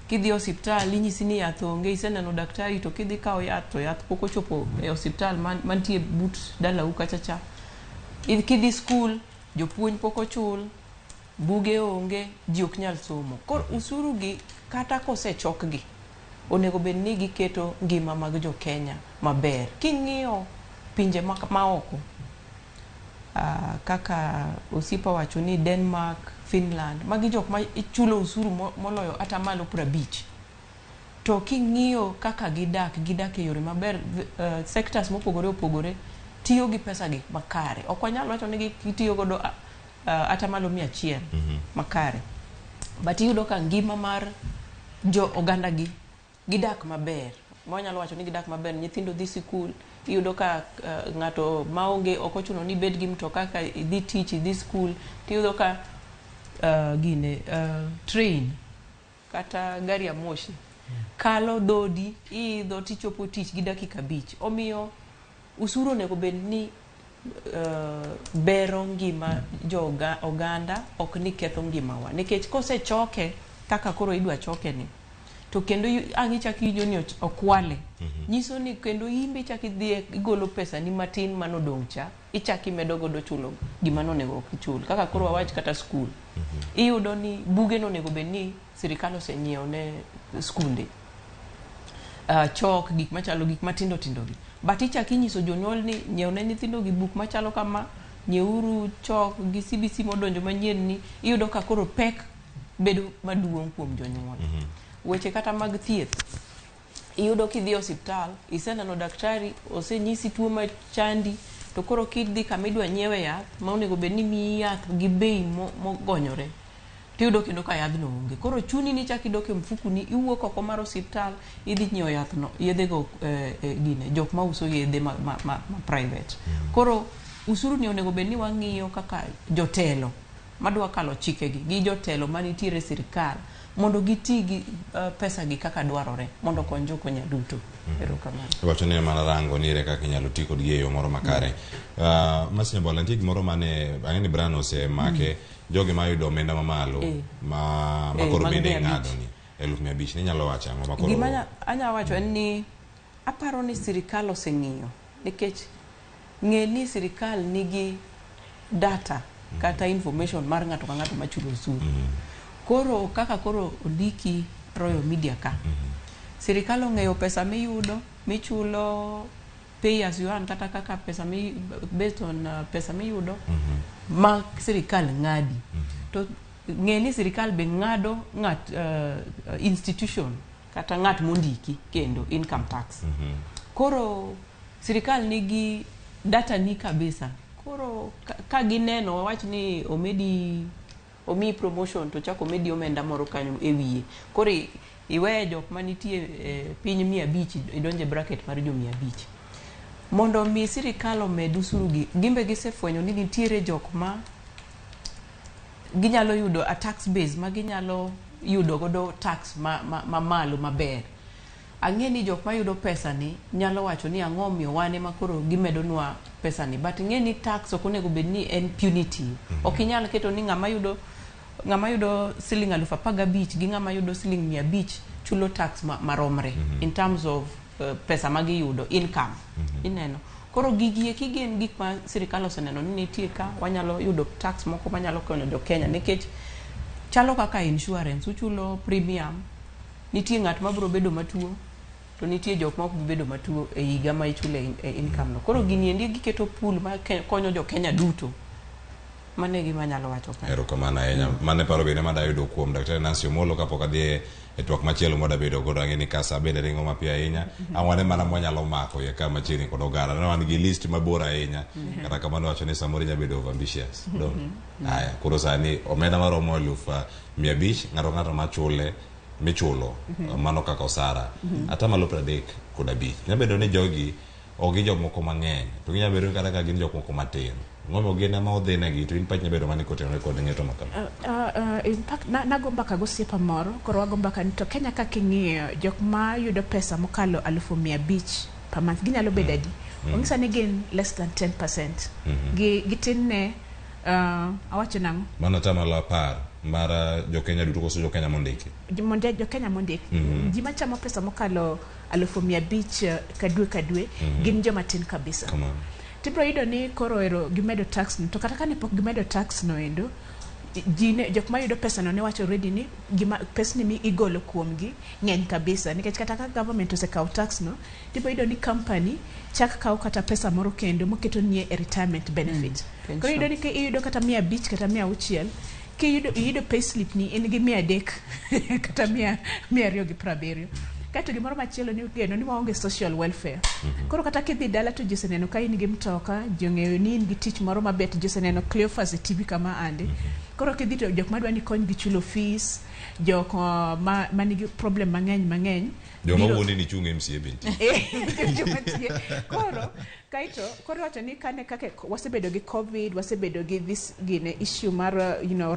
kidhi hospital inyisi ni yath onge iseneno daktari to kidhi kao yath to yath pok ochopo e hospital mantie but dala u kachacha kidhi school jopuonj pok ochul buge onge ji ok nyal somo kor usuru gi kata kosechok gi onego bed ni giketo ngima mag jo Kenya maber king'iyo pinje maoko kaka osipa wacho ni Denmark, Finland magi jok ma ichulo usuru moloyo ata malo 50 to king'iyo kaka gidak e yore maber sectors mopogore opogore tiyo gi pesa gi makare ok wanyalo wacho ni gitiyo godo ata malo 100 makare but iyudo ka ngima mar jo oganda gi gidak maber wanyalo wacho ni gidak maber nyithindo dhi sikul iyudo ka ng'ato maonge ok ochuno ni bed gi mtoka ka dhi tich dhi school tiyudo ka train kata gari ya moshi kalo dodi idho tichopo tich gi dakika 5 omiyo usuru nego bed ni bero ngima jo oganda ok ni ketho ngima wa nikech kosechoke kaka koro idwa choke ni to kendo angi chaki ni okwale nyiso ni kendo imbe chaki dhi igolo pesa ni matin manodongcha ichaki medo godo chulo gima nonego kichul kaka koro wawach kata school iyudo ni buge nonego bed ni sirikal osenyiew ne skunde chok gik machalo gik matindo gi but ichaki nyiso jonyuol ni nyiew ne nyithindo gi buk machalo kama nyeuru chok gi CBC modonjo manyien ni iyudo ka koro pek bedo maduong' kuom jonyuol weche kata mag thieth iyudo kidhi hospital iseneno daktari osenyisi tuo machandi to koro kidhi kamidwa nyiewe yath ma onego bed ni mi yath gi bei mogonyore tiyudo kendo ka yadhno onge koro chuni ni chaki dok e mfuku ni iwuok oko mar hospital idhi nyiewo yathno yedhe go gine jok ma uso yedhe ma private koro usuru ni onego bed ni wang'iyo kaka jotelo madwa kalo chikegi gi jotelo manitiere sirikal mondo giti gi pesa gi kaka dwarore mondo kony jokenya duto. Erokamano. Wacho ni mana rango nire kaka inyalo ti kod yo moro makare. Masine bola nitie gimoro mane ang'eni Brano osemake jogi mayudo omenda mamalo ma koro bende ng'ado ni 500,000 ni nyalo wacho ang'o makoro. Gima anya wacho en ni aparo ni sirikal oseng'iyo nikech ng'e ni sirikal nigi data kata information mar ng'ato ka ng'ato machulo osuru. Koro kaka koro ondiki Royal Media ka sirikal ong'eyo pesa miyudo michulo pay as you earn kata kaka pesa based on pesa miyudo ma sirikal ng'adi. To ng'e ni sirikal be ng'ado ng'at institution kata ng'at mondiki kendo income tax. Koro sirikal nigi data ni kabisa. Koro ka gineno wach ni omi promotion to chako medi omenda moro kanyo e wiye. Koro iweyo jok manitie piny 500 idonje bracket mar jo 500. Mondo mi sirikal omed usuru gi gimbe gisefwenyo ni nitiere jok ma ginyalo yudo a tax base ma ginyalo yudo godo tax ma malo maber. Ang'e ni jok ma yudo pesa ni nyalo wacho ni ang'o miyo wane makoro gimedonwa pesa ni, but ng'e ni tax ok onego bed ni en punitive. Ok inyal keto ni ng'ama yudo siling 15,000 gi ng'ama yudo siling 500 chulo tax maromre in terms of pesa ma giyudo income. Ineno. Koro gigi gin gik ma sirikal oseneno ni nitie ka wanyalo yudo tax moko manyalo konyo jo Kenya nikech chalo kaka insurance uchulo premium. Nitie ng'at ma biro bedo matuo to nitie jok ma ok bedo matuo e higa ma ichule income no. Koro gini endi giketo pool ma konyo jo Kenya duto. Mane gima nyalo wacho ka. Erokamano ahinya. Mane paro bende ma dayudo kuom Dr. Nancy Omolo kapok adhi e twak machielo moda bedo godo ang'eni kasa bende ringo mapiyo ahinya. Ang'wane mana mwanyalo mako ya kama chini kod ogara. Ne wan gi list mabor ahinya. Kata kamano wacho ni samoro nya bedo overambitious. Haya, koro sani omenda maromo 500,000 ng'ato machule michulo mano kaka osara ata malo 35 nyabedo ni jogi ogi jok moko mang'eny to ginya bedo kata ka gin jok moko matin ngomo gina ma odhinegi to in pach nyabedo mani kotenore kod ng'eto makama. In fact nagomba ka gosiepa moro koro wagomba ka to Kenya ka king'iyo jok ma yudo pesa mokalo 500,000 per month ginyalo bedo adi ong'isa ni gin less than 10% gitin ne awacho nang'o mano tamalo 10 mara jo Kenya duto koso jo Kenya mondiki jo Kenya mondiki ji machamo pesa mokalo 500,000 ka dwe gin joma tin kabisa. Tibro yudo ni koro ero gimedo tax no to kata kane pok gimedo tax no endo jine jok ma yudo pesa no ne wacho already ni gima pesa ni mi igolo kuom gi ng'eny kabisa nikech kata ka government osekaw tax no tibro yudo ni company chak kaw kata pesa moro kendo moketo nie retirement benefit. Koro yudo ni iyudo kata 500 kata 600 yudo payslip ni en gi 300 kata 270. Kato gimoro machielo ni ugeno ni waonge social welfare. Koro kata kidhi dala to joseneno ka in gi mtoka jong'eyo ni in gi tich moro mabet joseneno Cleophas e TV kama ande. Koro kidhi to jok madwa ni kony gi chulo fees jok ma nigi problem mang'eny joma wuoni ni chung MCA binti koro wacho ni kane kake wasebedo gi covid wasebedo gi this gine issue mar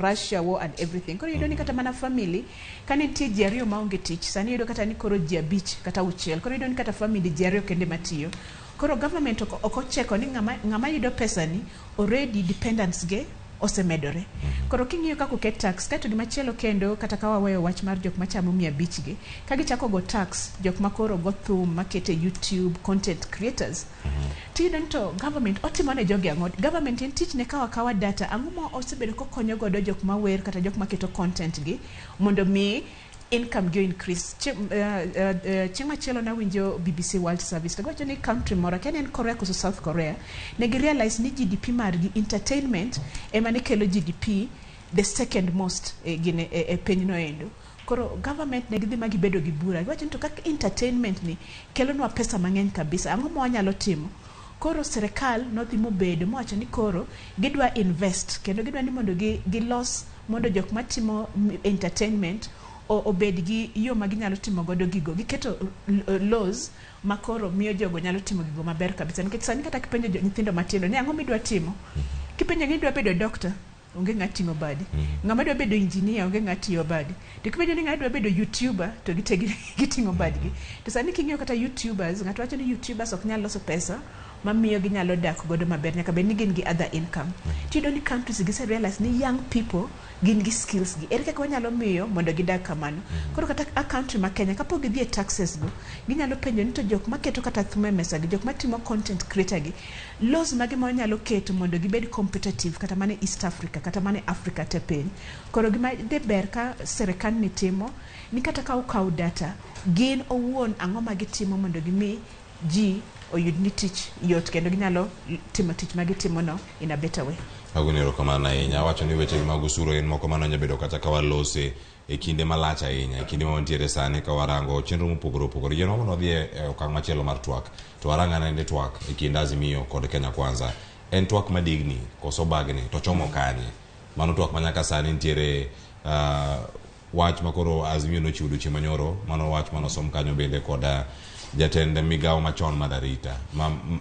Russia war and everything koro yudo ni kata mana family kane nitie ji ariyo maonge tich sani yudo kata ni koro ji 5 kata 6 koro yudo ni kata family ji ariyo kende matiyo koro government okocheko ni ng'ama yudo pesa ni already dependents ge osemedore. Koro king'iyo kako ket tax kato gimachielo kendo kata ka waweyo wach mar jok machamo 500 ge ka gichako go tax jok makoro go thum makete YouTube content creators tiyudo to government otimo ne jogi ang'o government en tich ne kawa data ang'o ma osebedo kokonyo godo jok mawer kata jok maketo content gi mondo mi income go increase. Chieng' machielo na winjo BBC World Service to gocho ni country mora Kenya en Korea koso South Korea ne gi realize ni GDP mar gi entertainment ema ne kelo GDP the second most gine piny no endo. Koro government ne gidhi magi bedo gi bura gocho to kaka entertainment ni kelo nwa pesa mang'eny kabisa ang'o ma wanyalo timo. Koro serikal nodhi mobedo mowacho ni koro gidwa invest kendo gidwa ni mondo gilos mondo jok matimo entertainment obed gi yo ma ginyalo timo godo gigo, giketo laws makoro miyo jogo nyalo timo gigo maber kabisa. Nikech sani kata kipenjo nyithindo matindo ni ang'o midwa timo, kipenjo ni idwa bedo doctor, onge ng'at ting'o badi. Ng'ama dwa bedo engineer, onge ng'at tiyo badi. To kipenjo ni ng'ama dwa bedo youtuber, to giting'o badgi. To sani king'iyo kata youtubers, ng'ato wacho ni youtubers ok nyal loso pesa mamiyo ginyalo dak godo maber, nyaka bed ni gin gi other income. Tiyudo ni countries gise realize ni young people gin gi skills gi, ere kaka wanyalo miyo mondo gidag kamano. Koro kata a country ma Kenya, kapo gidhi e taxes go, ginyalo penjo ni to jok maketo kata thume mesa gi, jok matimo content creator gi, laws mage ma wanyalo keto mondo gibed competitive kata mane East Africa, kata mane Africa te piny. Koro gima de ber ka serikal ni timo, ni kata ka ukaw data, gin owuon ang'o ma gitimo mondo gimi ji oyud ni tich yot kendo ginyalo timo tich ma gitimo no in a better way. Agunero kamana ahinya, wacho ni weche mag osuru en moko mano nyabedo kata ka walose e kinde malach ahinya, e kinde ma wantiere sani ka warango chenro mopogore opogore. Yeno mono dhi e okang' machielo mar Twak, to waranga ne Twak e kind Azimio kod Kenya Kwanza. En Twak madigni, koso bagni, to chomo kanye. Mano Twak manyaka sani ntiere wach makoro Azimio no chiudo chimanyoro, mano wach mano som kanyo bende koda jatende migawo machon madarita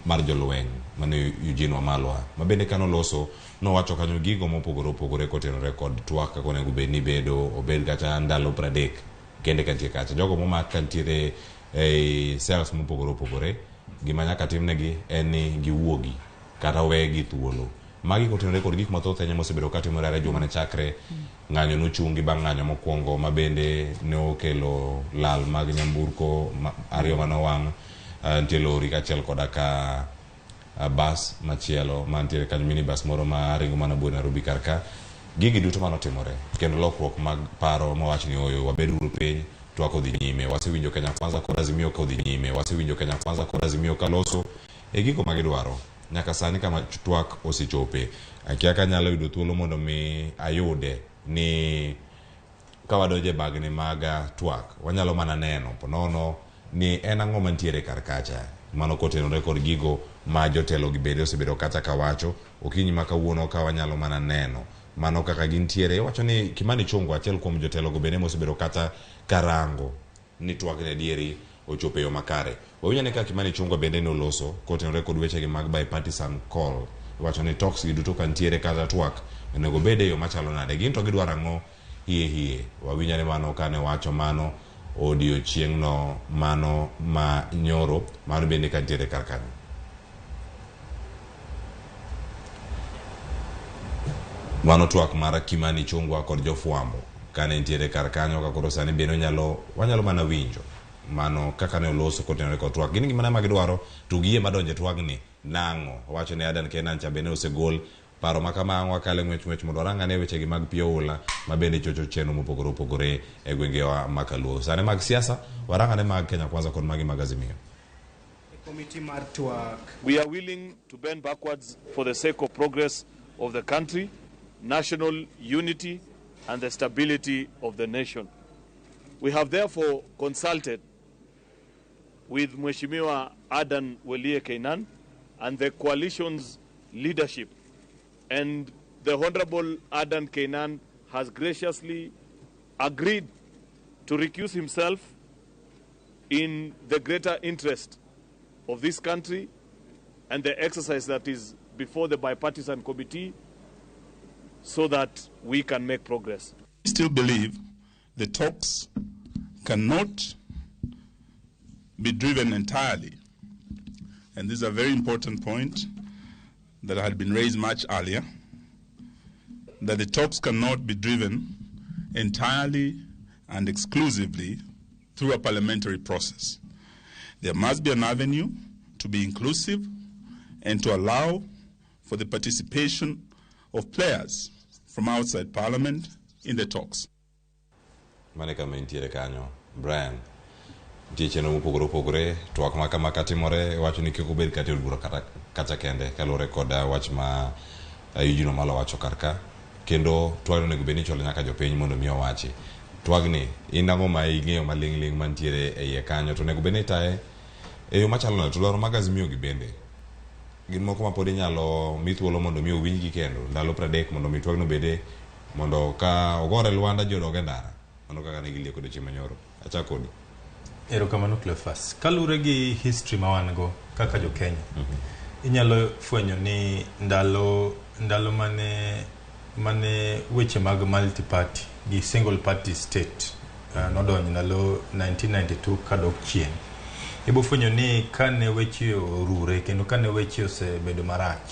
mar jolweny mane Eugene Wamalwa ma bende kano loso no wacho kanyo gigo mopogore opogore kotenore kod Twak kako nego bed ni bedo obed kata ndalo 30 kende kantie kacha jogo momak kantiere e cells mopogore opogore. Gima nyaka timnegi en ni giwuogi kata wegi thuolo. Magi kotenore kod gik mathoth ahinya mosebedo katimore are juma ne chakre ng'anyo nochungi bang' ng'anyo mokwongo ma bende ne okelo lal mag nyamburko ariyo manowang', nitie lori kachiel koda ka bus machielo mantiere kanyo minibus moro ma ringo mana buo Nairobi karka. Gigi duto manotimore kendo lokruok mag paro mawach ni oyo wabed uru piny, Twak odhi nyime, wasewinjo Kenya Kwanza kod Azimio ka odhi nyime, wasewinjo Kenya Kwanza kod Azimio ka loso e gigo magidwaro. Nyaka sani kama Twak osechope, akia ka nyalo yudo thuolo mondo mi ayude ni kawadoje bagni maga Twak wanyalo mana neno ponono ni en ang'o mantiere karkacha mano kotenore kod gigo ma jotelo gibede osebedo kata kawacho okinyi ma kawuono ka wanyalo mana neno mano kaka gintiere. Wacho ni Kimani Chungwa achiel kuom jotelo go bende mosebedo kata karango ni Twak ne dieri ochope yo makare. Wawinjo ni ka Kimani Chungwa bende no loso kotenore kod weche gi mag bipartisan call. Wacho ni talks gi duto kantiere kata Twak nego bede yo machalo nade, gin to gidwaro ang'o hie. Wawinjo ni mano kane wacho mano odiochieng' no mano ma nyoro mano bende kantiere karkani. Mano Twak mar Kimani Chungwa kod jofwambo kane ntiere karkanyo ka koro sani bende wanyalo mana winjo mano kaka ne oloso kotenore kod Twak. Gin gimana magidwaro to giye madonje Twak ni nang'o. Wacho ni Adan Kenan cha bende osegol paro makamang'o akale ng'wech mondo orangane weche gi mag pio ula ma bende chocho chenro mopogore opogore e gwengewa makaluo. Sane mag siasa warangane mag Kenya Kwanza kod magi mag Azimio. Committee mar Twak. We are willing to bend backwards for the sake of progress of the country, national unity and the stability of the nation. We have therefore consulted with Mheshimiwa Adan Kenan and the coalition's leadership, and the Honorable Adan Kenan has graciously agreed to recuse himself in the greater interest of this country and the exercise that is before the bipartisan committee so that we can make progress. We still believe the talks cannot be driven entirely, and this is a very important point that had been raised much earlier, that the talks cannot be driven entirely and exclusively through a parliamentary process. There must be an avenue to be inclusive and to allow for the participation of players from outside parliament in the talks. Manika mentiere kanyo, Brian. Tiche no mupogore opogore, Twak maka timore, wacho ni kiko bed kati ulbura kata kende, kalore koda wach ma Eugene Wamalwa wacho karka. Kendo Twak nego bed ni cholo nyaka jopiny mondo miyo wachi. Twak ni, inang'o ma ing'eyo maling' mantiere e iye kanyo, to nego bed ni tae e yo machalo nade, to dwaro mag Azimio gi bende. Gin moko ma pod inyalo mi thuolo mondo mi owinjgi kendo, ndalo 30 mondo mi Twak no bede, mondo ka ogore Luanda jodog e ndara. mano kaka ne gilieko doche manyoro. Achako kodi. Erokamano Cleophas. Kalure gi history ma wan go kaka jo Kenya. Inyalo fwenyo ni ndalo mane weche mag multi party gi single party state nodonjo ndalo 1992 kadok chien. Ibo fwenyo ni kane weche orure kendo kane weche osebedo marach.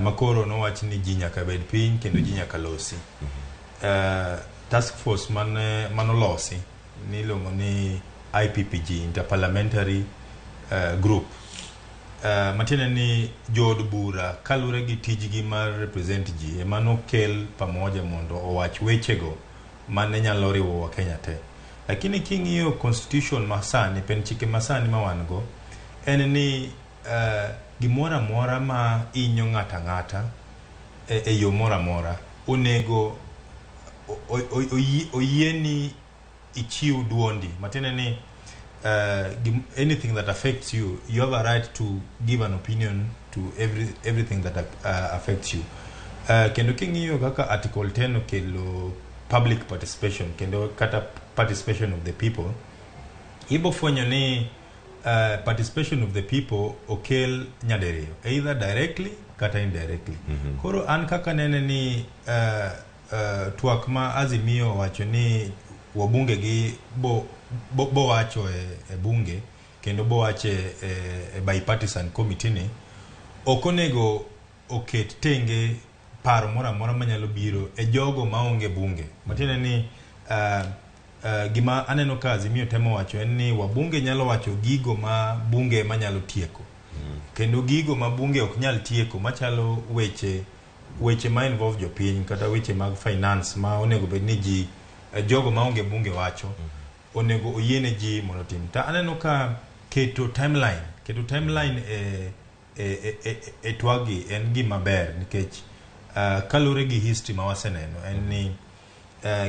Makoro nowach ni ji nyaka bed piny kendo ji nyaka losi. Task force manolosi niluongo ni IPPG, Interparliamentary Group. Matiende ni jood bura kalure gi tijgi mar represent ji emano kel pamoja mondo owach wechego mane nyalo riwo wa Kenya te. Lakini king'iyo constitution masani, pen chike masani ma wan go, en ni gimora mora ma inyo ng'ata e yo mora mora onego oyieni ichiu duondi. Matiende ni anything that affects you, you have a right to give an opinion to everything that affects you. Kendo king'iyo kaka article 10 okelo public participation kendo kata participation of the people, ibo fwenyo ni participation of the people okel nyadiriyo, either directly kata indirectly. Koro an kaka nene ni twak ma Azimio wacho ni wabunge gi bo wacho e bunge kendo bo wache e bipartisan committee ni okonego oket tenge paro mora mora manyalo biro e jogo maonge bunge. Matiende ni gima aneno ka Azimio temo wacho en ni wabunge nyalo wacho gigo ma bunge manyalo tieko. Kendo gigo ma bunge ok nyal tieko machalo weche ma involve jopiny kata weche mag finance ma onego bed ni ji jogo maonge bunge wacho onego oyiene ji mondo tim. Ta aneno ka keto timeline e twagi en gima ber nikech kalure gi history ma waseneno en ni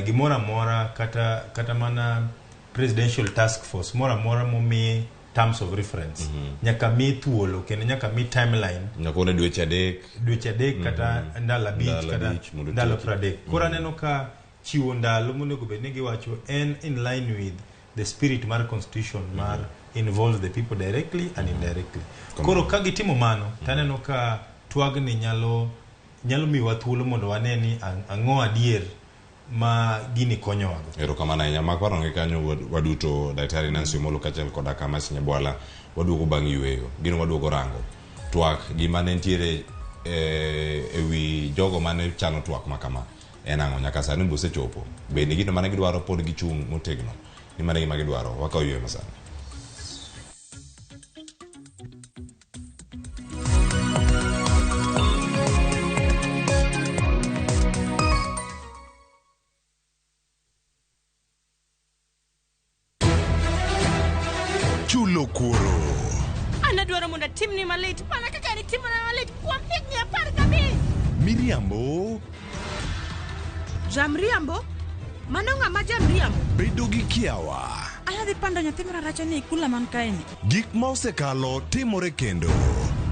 gimora mora kata mana presidential task force mora mora momi terms of reference nyaka mi thuolo kendo nyaka mi timeline nyaka one dweche adek kata ndalo 5 kata ndalo 30. Koro aneno ka chiwo ndalo monego bed ni giwacho en in line with the spirit mar constitution mar involves the people directly and indirectly. Koro ka gitimo mano taneno ka twagni nyalo miwa thuolo mondo waneni ang'o adier ma gini konyo wago. Erokamano ahinya. Makwaro ngi kanyo waduto Daktari Nancy Omolo kachel koda kama Sinyabwala waduogo bang' yueyo. Gino waduogo rango twak gima ne ntiere ewi jogo mane chano twak makama en ang'o nyaka sani bosechopo. Bende gino mane gidwaro pod gichung' motegno ni mane gima gidwaro. Wakaw yueyo masani. Chulo kuoro. Anadwaro mondo timni malit mana kaka ni timna malit kuom higni 15. Miriambo. Jamriambo? Mano ng'ama jamriambo? Bedo gi kiawa. Adhi pando nyathi mara ni kula man kaeni. Gik ma osekalo timore kendo.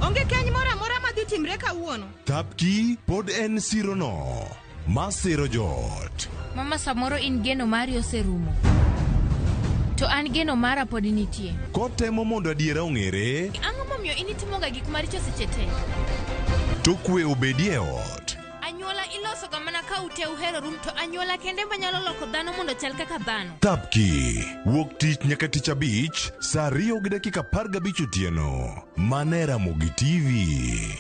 Onge keny moro amora madhi timre kawuono. Tapki pod en sirono. Masiro jot. Mama samoro in geno mari oserumo. To an geno mara pod nitie. Kotemo mondo adiera ong'ere. Ang'o momiyo initimoga gik maricho seche te? To kwe obedie ot. Anyuola iloso ga mana ka ute uhero rum to anyuola kende manyalo loko dhano mondo chal kaka dhano. Tapki wuok tich nyaka tich abich saa 2:15 otieno. Mane Ramogi TV.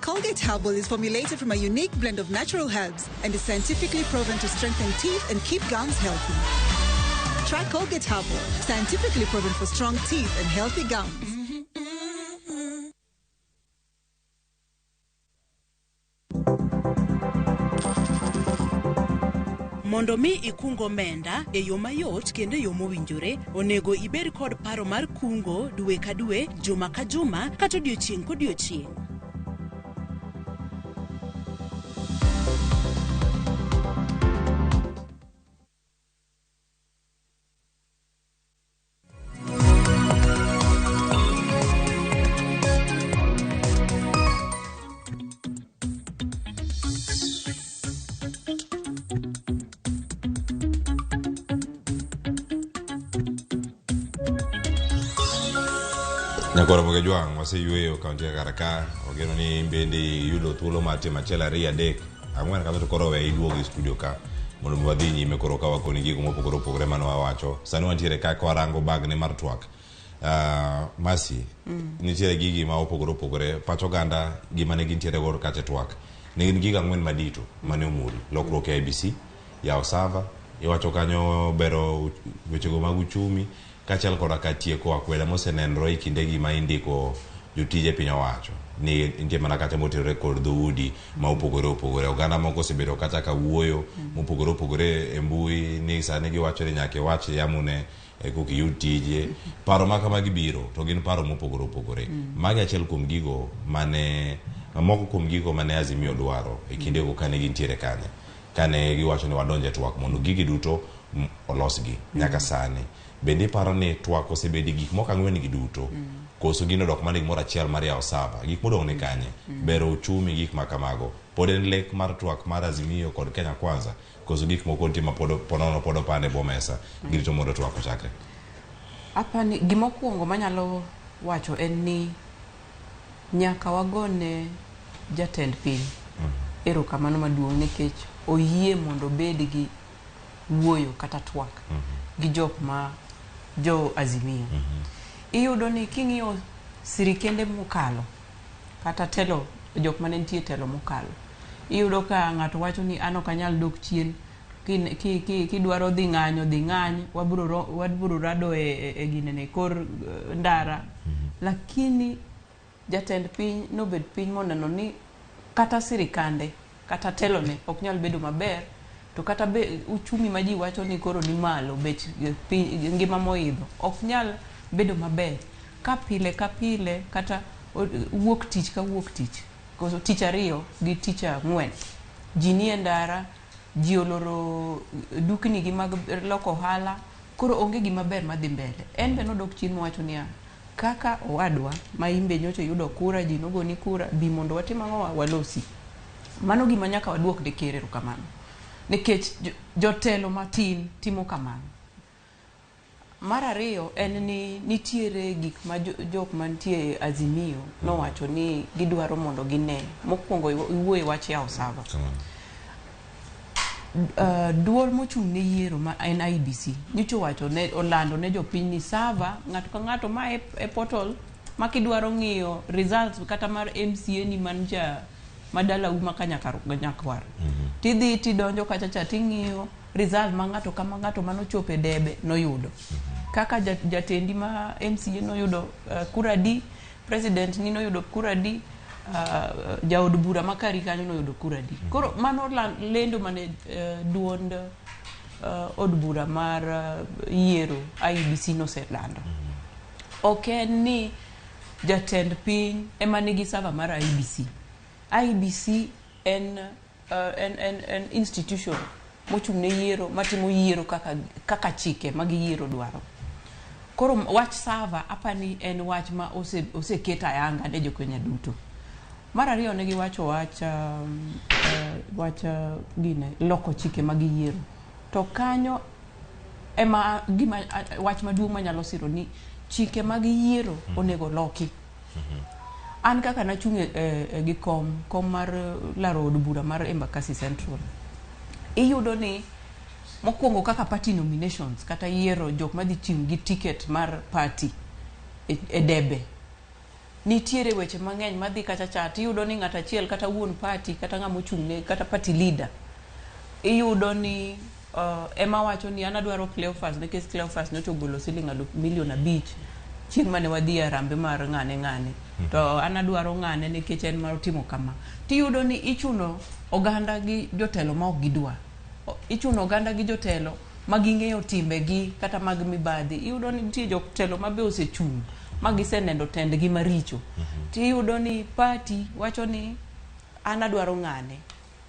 Colgate Herbal is formulated from a unique blend of natural herbs and is scientifically proven to strengthen teeth and keep gums healthy. Try Colgate Herbal, scientifically proven for strong teeth and healthy gums. Mondo mi ikungo menda e yo mayot kendo e yo mowinjore, onego ibed kod paro mar kungo dwe ka dwe, juma ka juma, kata odiochieng' kodiochieng'. Nyakora moge juang waseyueyo kaunti ya Karaka ogeno ni bende yudo thuolo mar timo achiel ariyo adek ang'wen kata to koro we iduogo e studio ka mondo wadhi nyime koro ka wakoni gigo mopogore opogore mane wawacho. Sani wantiere ka warango bagni mar Twak. Masi nitiere gigi ma opogore opogore pacho ganda gima ne gintiere godo kache Twak ne gin giga ang'wen madito mane omul lokruok e IBC yawo sava iwacho kanyo bero wechego mag uchumi kachal koda ka tieko akweda mosenenro e kinde gima indiko jotije piny owacho ni nitie mana kacha motere kod dhoudi ma opogore opogore. Oganda moko osebedo kata ka wuoyo mopogore opogore e mbui ni sani giwacho ni nyaka iwach yamune koki yud tije. Paro ma kama gibiro to gin paro mopogore opogore. Magi achiel kuom gigo mane moko kuom gigo mane Azimio dwaro e kinde go kane gintiere kane kane giwacho ni wadonje Twak mondo gigi duto olosgi nyaka sani. Bende paro ni Twak osebedi gik moko ang'wen gi duto koso gino dok mane gimoro achiel mar yawo sava gik modong' ne kanye bero uchumi gik makamago pod en lek mar Twak mar Azimio kod Kenya Kwanza koso gik moko nitie ma pod opande bo mesa girito mondo Twak ochakre. Apani gimokwongo manyalo wacho en ni nyaka wagone jatend piny erokamano maduong' nikech oyie mondo bed gi wuoyo kata twak gi jok ma jo Azimio. Iyudo ni king'iyo sirikende mokalo kata telo jok mane nitie telo mokalo iyudo ka ng'ato wacho ni an ok anyal dok chien kidwaro dhi ng'any wabiro rado e ginene kor ndara lakini jatend piny nobed piny moneno ni kata sirikande kata telone ok nyal bedo maber to kata uchumi ma ji wacho ni koro ni malo bech ngima moidho ok nyal bedo maber ka pile kata wuok tich ka wuok tich koso tich ariyo gi tich ang'wen ji nie ndara ji oloro dukni gi mag loko ohala koro onge gima ber madhi mbele. En be nodok chien mowacho niya kaka owadwa ma imbe nyocha yudo kura ji nogoni kura bi mondo watim ang'o walosi. Mano gima nyaka waduok ne ker erokamano nikech jotelo matin timo kamano. Mar ariyo en ni nitiere gik ma jok mantie Azimio nowacho ni gidwaro mondo gine. Mokwongo iwuoye wach yawo sava. Duol mochung' ne yiero ma en IBC nyocha wacho ne olando ne jopiny ni sava ng'ato ka ng'ato ma e portal ma kidwaro ng'iyo results kata mar MCA ni manja madala uma ka nyakwar tidhi tidonjo kacha ting'iyo result ma ng'ato kama ng'ato manochope debe noyudo kaka jatendi ma MCA noyudo kura di president ni noyudo kura di jaod bura makari kanyo noyudo kura di. Koro mano lendo mane duond od bura mar yiero IBC noselando. Ok ni jatend piny ema nigi sava mar IBC. IBC en institution mochung' ne yiero matimo yiero kaka chike mag yiero dwaro. Koro wach sava apani en wach ma oseketa ayanga ne jokenya duto. Mar ariyo ne giwacho wach gine loko chike mag yiero to kanyo ema gima wach maduong' manyalo siro ni chike mag yiero onego loki. An kaka nachung' gi kom mar laro od bura mar Embakasi Central iyudo ni mokwongo kaka party nominations kata yiero jok madhi chung' gi ticket mar party e debe nitiere weche mang'eny madhi kacha chat. Iyudo ni ng'at achiel kata wuon party kata ng'ama ochung' ne kata party leader iyudo ni ema wacho ni an adwaro Cleophas nikech Cleophas notogolo $1,500,000 chieng' mane wadhi e rambe mar ng'ane to an adwaro ng'ane nikech en mar timo kama. Tiyudo ni ichuno oganda gi jotelo ma ok gidwa ichuno oganda gi jotelo ma ging'eyo timbe gi kata mag mibadhi. Iyudo ni nitie jotelo ma be osechung' ma gisenendo tendgi maricho. Tiyudo ni party wacho ni an adwaro ng'ane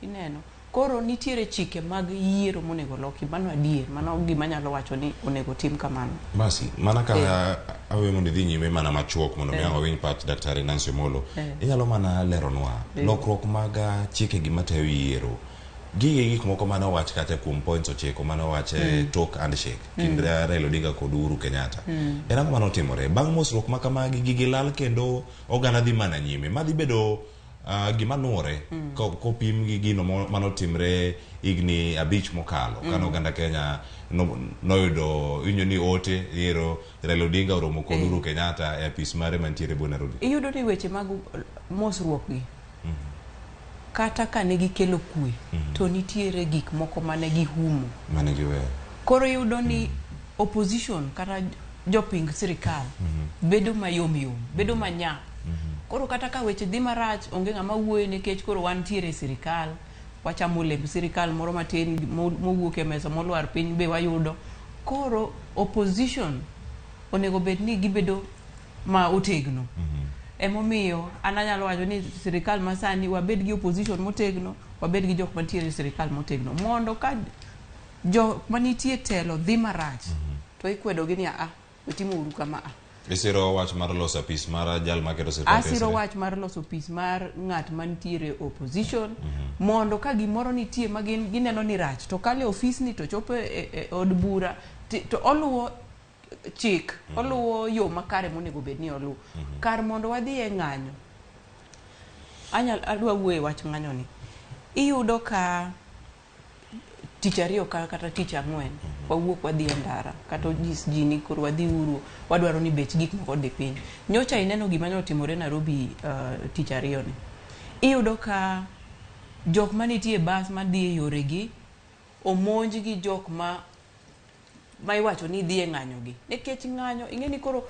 ineno. Koro nitiere chike mag yiero monego loki. Mano adier, mano gima nyalo wacho ni onego tim kamano. Basi mana ka awe mondo dhi nyime mana machuok mondo mi awiny pach Daktari Nancy Molo inyalo mana leronwa lokruok mag chike gima tayo yiero gik moko mane owach kata kuom points ochiko mane owach tok handshake kind Raila Odinga kod Uhuru Kenyatta. En ang'o mane otimore bang' mosruok ma kamagi gigi lal kendo oganda dhi mana nyime madhi bedo gima nuore kopim gi gino mane otimre higni 5 mokalo kane oganda Kenya noyudo inyo ni ote yero Raila Odinga oromo kod Uhuru Kenyatta e apis mare mantiere bo Nairobi. Iyudo ni weche mag mosruok gi kata ka ne gikelo kwe to nitiere gik moko mane gihumo mane giwe. Koro yudo ni opposition kata joping sirikal bedo mayom bedo manyap. Koro kata ka weche dhi marach onge ng'ama wuoyo nikech koro wantiere sirikal wachamo lemb sirikal moro matin mowuok e mesa molwar piny be wayudo. Koro opposition onego bed ni gibedo ma otegno. Emomiyo ananyalo wacho ni sirikal masani wabed gi opposition motegno, wabed gi jok mantiere sirikal motegno mondo ka jok manitie telo dhi marach to ikwedo gi ni utimo uru kama Isiro wach mar loso apis mar jal maketo sirikal. Asiro wach mar loso apis mar ng'at mantiere opposition mondo ka gimoro nitie ma gineno ni rach to kale ofis ni to chopo e od bura to oluwo chik oluwo yo makare monego bed ni oluwo kar mondo wadhi e ng'anyo. Adwa wuoye wach ng'anyo ni iyudo ka tich ariyo kata tich ang'wen wawuok wadhi e ndara kata ji ni koro wadhi uru wadwaro ni bech gik moko dhi piny. Nyocha ineno gima ne otimore Nairobi tich ariyo ni. Iyudo ka jok manitie bas madhi e yoregi omonj gi jok ma iwacho ni dhi e ng'anyo gi nikech ng'anyo ing'eni koro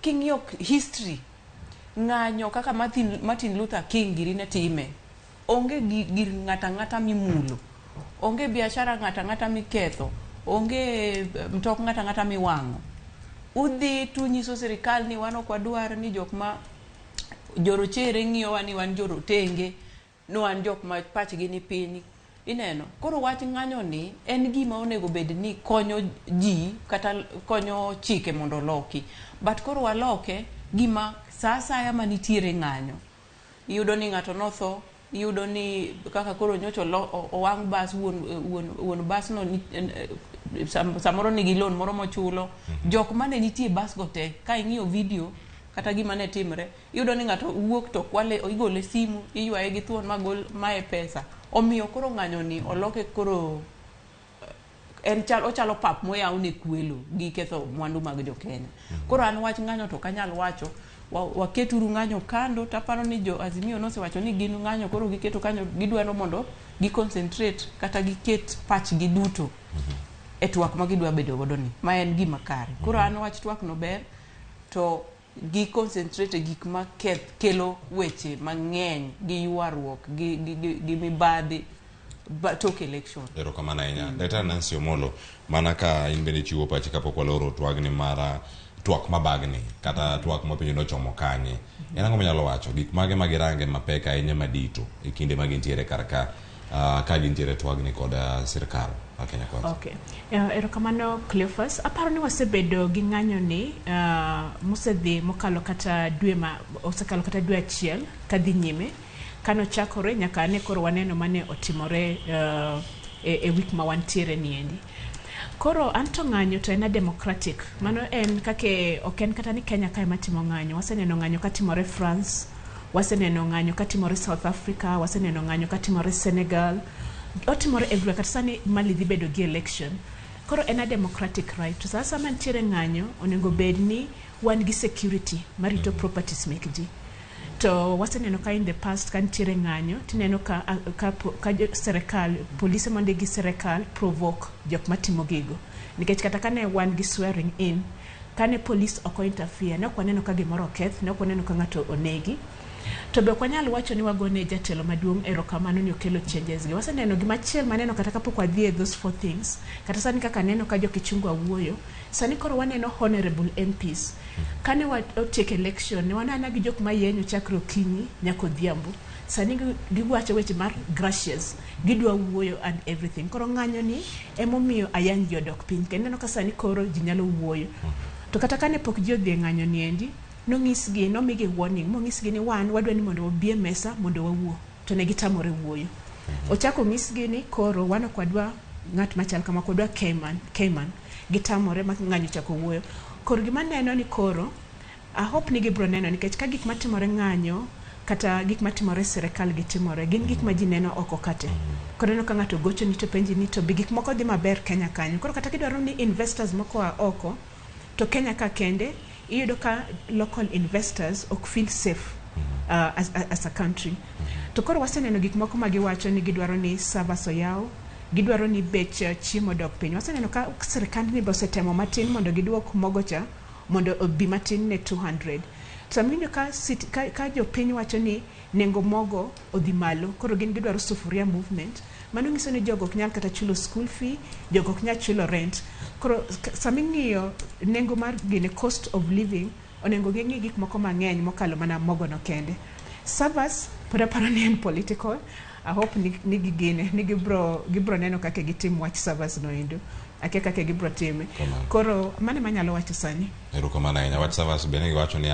king'iyo history ng'anyo kaka Martin Luther King giri ne time onge gir ng'ata mimulo, onge biashara ng'ata miketho, onge mtok ng'ata miwang'o. Udhi tu nyiso sirikal ni wan ok wadwar ni jok ma jorochere ng'iyowa ni wan jorotenge, no wan jok ma pachgi ni piny. Ineno, koro wach ng'anyo ni en gima onego bed ni konyo ji kata konyo chike mondo loki. But koro waloke gima sa asaya manitiere ng'anyo. Iyudo ni ng'ato notho, iyudo ni kaka koro nyocho owang' bas wuon bas no samoro nigi loan moro mochulo. Jok mane nitie bas go te ka ing'iyo video kata gima ne timre iyudo ni ng'ato wuok to kwale igole simu iywaye gi thuon magol mae pesa. Omiyo koro ng'anyo ni oloke koro ochalo pap moyaw ne kwelo gi ketho mwandu mag jo Kenya. Koro an wach ng'anyo to kanyal wacho waketuru ng'anyo kando. Taparo ni jo Azimio nosewacho ni gin ng'anyo koro giketo kanyo gidwaro mondo gi concentrate kata giket pachgi duto e twak ma gidwa bedo godo ni ma en gima kare. Koro an wach twak no ber to gi concentrate gik ma kelo weche mang'eny gi yuarruok gi mibadhi tok election. Ero kamana ahinya. Dr. Nancy Omolo, mana ka in bende chiwo pachi kapok waloro twagni mara twak mabagni kata twak mapinyo nochomo kanye. En ang'o manyalo wacho gik mage magirange mapek ahinya madito e kinde magintiere karka ka gintiere twagni kod sirikal Kenya kwanza. Okay. Ero kamano Cleophas, aparo ni wasebedo gi ng'anyo ni mosedhi mokalo kata osekalo kata dwe achiel kadhi nyime kano chakore nyaka ne koro waneno mane otimore e week ma wantiere niendi. Koro anto ng'anyo to en democratic. Mano en kake oken kata ni Kenya kae matimo ng'anyo. Waseneno ng'anyo katimore France, waseneno ng'anyo katimore South Africa, waseneno ng'anyo katimore Senegal. Otimore everywhere kata sani Mali dhi bedo gi election. Koro en democratic right. To sasa mantiere ng'anyo onego bed ni wan gi security marito properties mek ji. To waseneno ka in the past kantiere ng'anyo tineno ka serikal polisi monde gi serikal provoke jok matimo gigo. Nikech kata kane wan gi swearing in kane police oko interfere ne ok waneno ka gimoro oketh, ne ok waneno ka ng'ato onegi. To be kwanyalo wacho ni wagone jatelo maduong' erokamano ni okelo changes gi. Waseneno gimachiel maneno kata kapok wadhi those four things. Kata sani kaka neno ka jo kichungu awuoyo, sani koro waneno honorable MPs. Kane take election ne wanana gi jok mayenyo chakro kinyi nyako dhiambo. Sani giwacho weche mar gracious, gidwa wuoyo and everything. Koro ng'anyo ni emomiyo ayang jodok piny. Kendo ka sani koro ji nyalo wuoyo. To kata kane pok ji odhi ng'anyo niendi, nomigi warning, mongisgi ni wan wadwa ni mondo wabie mesa mondo wawuo. To ne gitamore wuoyo. Ochako misgi ni koro wano kwadwa ngat machal kama kwadwa Cayman gitamore ng'anyo chako wuoyo. Koro gima neno ni koro I hope ni gibro neno nikech ka gik matimore ng'anyo kata gik matimore serikal gitimore gin gik ma ji neno oko kate. Koro no ka ng'ato gocho ni to penji ni to bi gik moko dhi maber Kenya kanyo. Koro kata kidwaro ni investors moko oko to Kenya ka kende iyudo ka local investors ok feel safe as a country. To koro waseneno gik moko magiwacho ni gidwaro ni service oyaw, gidwaro ni bech chiemo dok piny. Waseneno ka serikal ni bosetemo matin mondo giduok mogocha mondo obi matin ne 200. Saminyo ka jo piny wacho ni nengo mogo odhi malo, koro gin gidwaro sufuria movement. Mano nyiso ni jogo ok nyal kata chulo school fee, jogo ok nyal chulo rent. Koro saming'iyo nengo mar gine cost of living onengo geng'i gik moko mang'eny mokalo mana mogo no kende. Savas paro ni en political. I hope ni gigine ni gibro neno kake gitim wach savas no endo. Ake kake gibro time. Koro mane manyalo wacho sani. Erokamano ahinya wach savas bende giwacho ni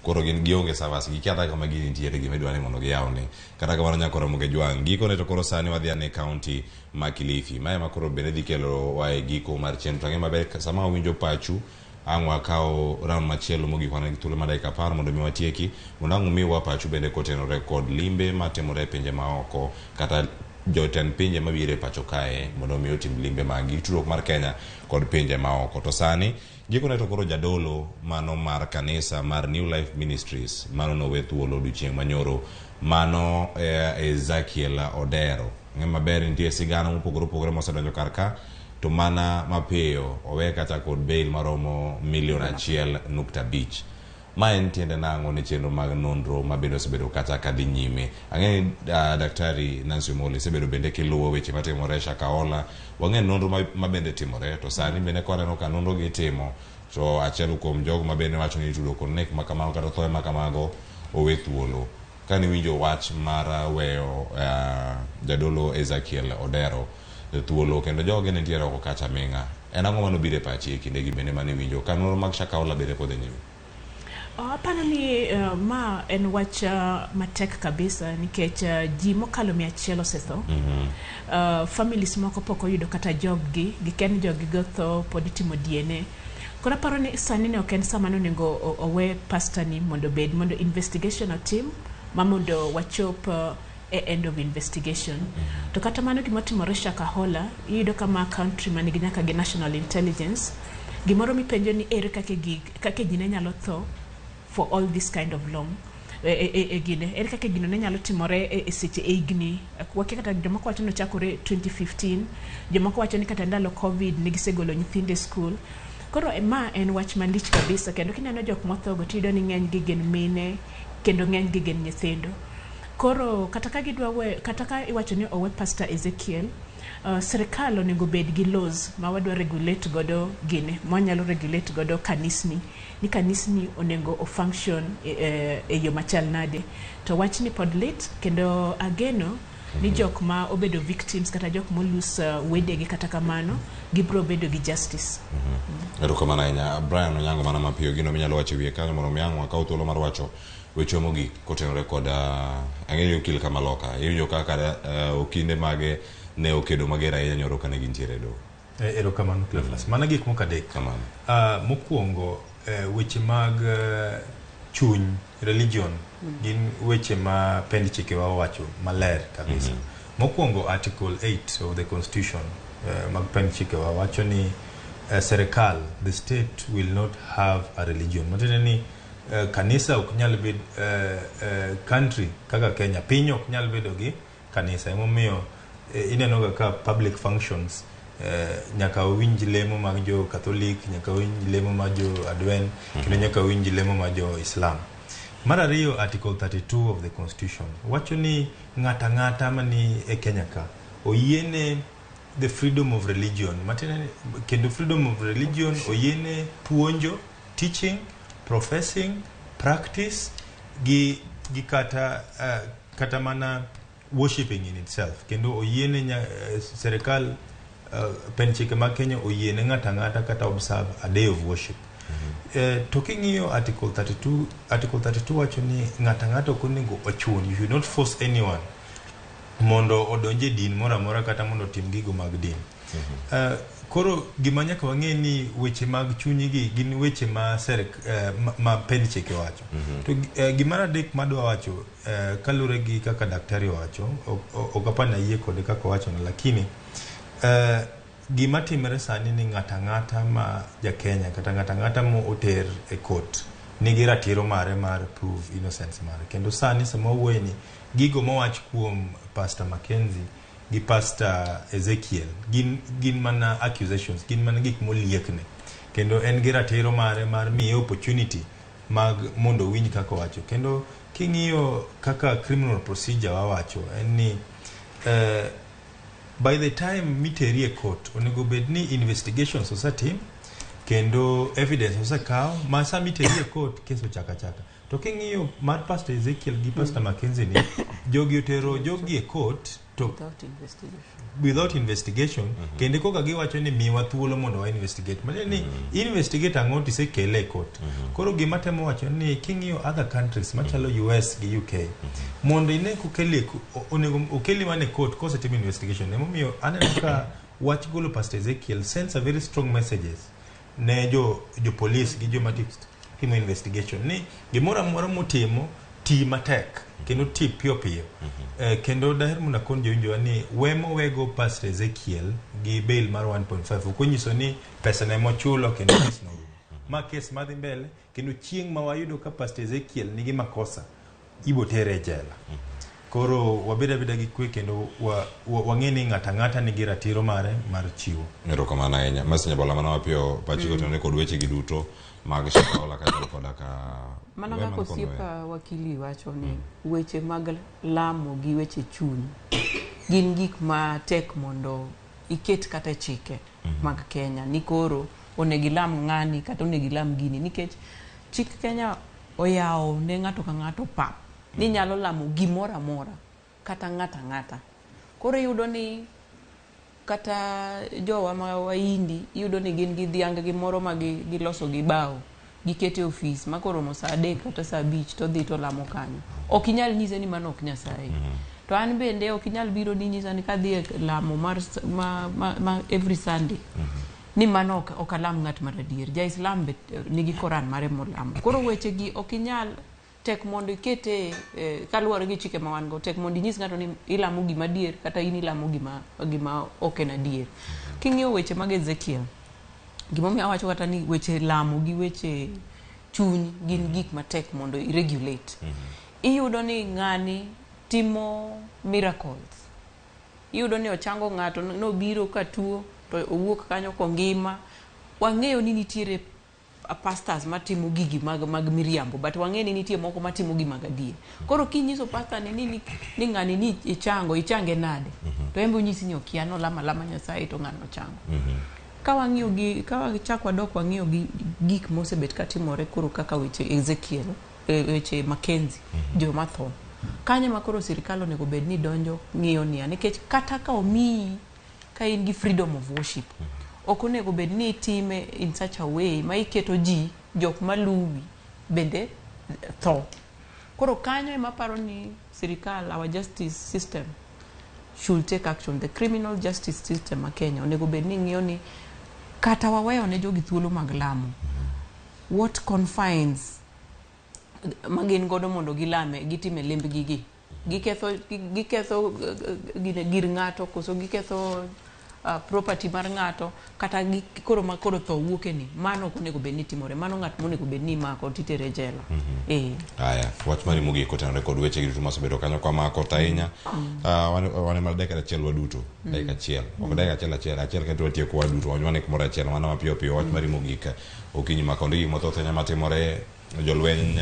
koro gin gionge savas gikiata kama gini nitiere gima idwani mondo giyawni kata kamano nyaka Ramogi jwang' gikone to koro sani wadhi ane county ma Kilifi mae ma koro bende dhi kelo wae giko mar chenro ang'e maber sama winjo pachu ang' wakao round machielo mogik wana thuolo mar dakika 10 mondo mi watieki mondo ang' miwa pachu bende kotenore kod limbe matimore e pinje maoko kata jotend pinje mabiro e pacho kae mondo mi otim limbe magi tudruok mar Kenya kod pinje maoko. To sani gikone to koro jadolo mano mar kanisa mar New Life Ministries mano nowe thuolo odiochieng' manyoro mano Ezekiel Odero ng'e maber nitie sigana mopogore mosedonjo kar ka to mana mapiyo owe kata kod bail maromo $1.5 ma en tiende nang'o ne chenro mag nonro mabedo osebedo kata kadhi nyime. Ang'e daktari Nancy Moli sebedo bende kiluwo weche matimore Shakahola wang'e nonro mabende timore to sani bende kwaneno ka nonro gitimo to achiel kuom jogo mabende wacho ni tudo kod nek makamago kata thoe makamago owe thuolo. Kani winjo wach mar weyo jadolo Ezekiel Odero thuolo kendo jogo ne ntiere oko kacha ming'a en ang'o manobiro e pachi e kinde gi bende mane winjo ka nonro mag Shakahola bende pod nyime? Apana ni ma en wach matek kabisa nikech ji mokalo 100 osetho. Families moko pok oyudo kata joggi giken joggi gotho pod itimo DNA. Kora paro ni sani ne ok en sama nonego owe pastor ni mondo investigation otim ma mondo wachop end of investigation. To kata mano gimotimore Shakahola iyudo kama country manigi nyaka gi national intelligence gimoro mipenjo ni ere kake ji ne nyalo tho for all this kind of long gine ere kake gino ne nyalo timore seche igni kwake kata jomoko wacho no chakore 2015 jomoko wacho ni kata ndalo covid ni gisegolo nyithinde school. Koro ma en wach malich kabisa kendo kineno jok mothogo tido ni ng'eny gi gin mine kendo ng'eny gi gin nyithindo. Koro kata ka iwacho ni owe pastor Ezekiel serikal onego bed gi laws ma wadwa regulate godo gine mwanyalo regulate godo kanisni ni kanisni onego o function e yo machal nade to wach ni pod lit kendo ageno ni jok ma obedo victims kata jok molus wedegi kata kamano gibro bedo gi justice. Erokamano ahinya Brian Onyango mana mapiyo gino minyalo wacho wiye kanyo mondo miang'wa ka thuolo mar wacho weche mogik kotenore kod ang'eyo okil Kamaloka iyudo kaka okinde mage ne okedo mager ahinya nyoro kane gintiere do. Erokamano Cleophas mana gik moko adek mokwongo weche mag chuny religion gin weche ma pend chikewa wacho maler kabisa. Mokwongo article 8 of the constitution mag pend chikewa wacho ni serikal the state will not have a religion matene ni kanisa ok nyal bed country kaka Kenya piny ok nyal bedo gi kanisa emomiyo ineno ka public functions nyaka winj lemo mag jo Catholic nyaka winj lemo mag jo Advent kendo nyaka winj lemo mag jo Islam. Mar ariyo article 32 of the constitution wacho ni ng'ata mani e Kenya ka oyiene the freedom of religion matene kendo freedom of religion oyiene puonjo teaching professing practice gi kata mana worshiping in itself kendo oyiene serikal penchike ma Kenya oyiene ng'ata kata observe a day of worship. Talking here article 32 wacho ni ng'ata ok onego ochun you should not force anyone mondo odonje din mora kata mondo tim gigo mag din. Koro gima nyaka wang'e ni weche mag chunygi gin weche ma pend chike wacho. To gimara adek madwa wacho kalure gi kaka daktari wacho, okapana yie kode kaka wacho na, lakini gima timre sani ni ng'ata ma ja Kenya kata ng'ata mo oter e court nigi ratiro mare mar prove innocence mare. Kendo sani sama wuoye ni gigo mowach kuom Pastor Mackenzie gi Pastor Ezekiel gin mana accusations, gin mana gik moliekne, kendo en gi ratiro mare mar miye opportunity mag mondo winj kaka wacho. Kendo king'iyo kaka criminal procedure wawacho en ni by the time miteri e court onego bed ni investigations osetim kendo evidence osekaw ma sa miteri e court keso chaka. To king'iyo mar Pastor Ezekiel gi Pastor Mackenzie ni jogi otero jogi e court to without investigation kendo koka giwacho ni miwa thuolo mondo wa investigate. Mane ni investigate ang'o tisekele e court. Koro gima temo wacho ni king'iyo other countries machalo US gi UK mondo ine onego okeli wane court kosetim investigation. Emomiyo aneno ka wach golo Pastor Ezekiel sends a very strong messages ne jo police gi jo timo investigation ni gimoro amora motimo ti matek kendo ti piyo kendo daher muna kon jonjo ni wemo wego Pastor Ezekiel gi bail mar 1.5 konyiso ni pesa ne mochulo kendo kes no ma kes madhi mbele kendo chieng' ma wayudo ka Pastor Ezekiel nigi makosa ibo tere jela. Koro wabeda gi kwe kendo wang'e ni ng'ata nigi ratiro mare mar chiwo. Erokamano ahinya. Masinya bola mana wapio pachiko tone kod weche gi duto mag shakaola kata koda ka mana kaka osiepa wakili wacho ni weche mag lamo gi weche chuny gin gik ma tek mondo iket kata chike mag Kenya ni koro onegi lam ng'ani kata onegi lam gini, nikech chik Kenya oyawo ne ng'ato ka ng'ato pap ni nyalo lamo gimoro amora kata ng'ata. Koro yudo ni kata jowa ma waindi yudo ni gin gi dhiang gimoro ma giloso gi bao gikete ofis makoromo saa 3 kata saa 5 to dhi to lamo kanyo. Ok inyal nyise ni mano ok Nyasaye. To an bende ok inyal biro ni nyisa ni kadhi lamo mar ma every Sunday ni mano ok alam ng'at mar adier. Ja Islam bet nigi Koran mare molamo. Koro weche gi ok inyal tek mondo ikete kaluwore gi chike ma wan go, tek mondo inyis ng'ato ni ilamo gima adier kata in ilamo gima ok en adier. King'iyo weche mag Ezekiel, gimomiyo awacho kata ni weche lamo gi weche chuny gin gik matek mondo iregulate. Iyudo ni ng'ani timo miracles. Iyudo ni ochango ng'ato, nobiro ka tuo to owuok kanyo kongima. Wang'eyo ni nitiere pastors matimo gigi mag miriambo, but wang'e ni nitie moko matimo gi mag adier. Koro kinyiso pastor ni ng'ani ni ichange nade, to embe unyisi ni okia no lama Nyasaye to ng'ano chango. Ka wachak wadok wang'iyo gik mosebet katimore koro kaka weche Ezekiel, weche Mackenzie, joma tho kanye makoro sirikal onego bed ni donjo ng'iyo niya, nikech kata ka omiyi ka in gi freedom of worship ok onego bed ni itime in such a way ma iketo jok maluwi bende tho. Koro kanyo ema paro ni sirikal, our justice system should take action. The criminal justice system ma Kenya onego bed ni ng'iyo ni kata waweyo ne jogi thuolo mag lamo, what confines magin godo mondo gilame gitime lembgi gi giketho gir ng'ato koso giketho property mar ng'ato kata koro tho wuoke ni, mano ok onego bed ni timore. Mano ng'at monego bed ni mako titere jela. Aya wach mari mugi kotenore kod weche gi duto mosebedo kanyo kwa mako tainya. Wane mar dakika achiel waduto, dakika achiel ok dakika achiel kendo watieko waduto wanywane kumoro achiel mana mapiyo wach mari mugi ka okinyi makondo gi motho Kenya matimore jolweny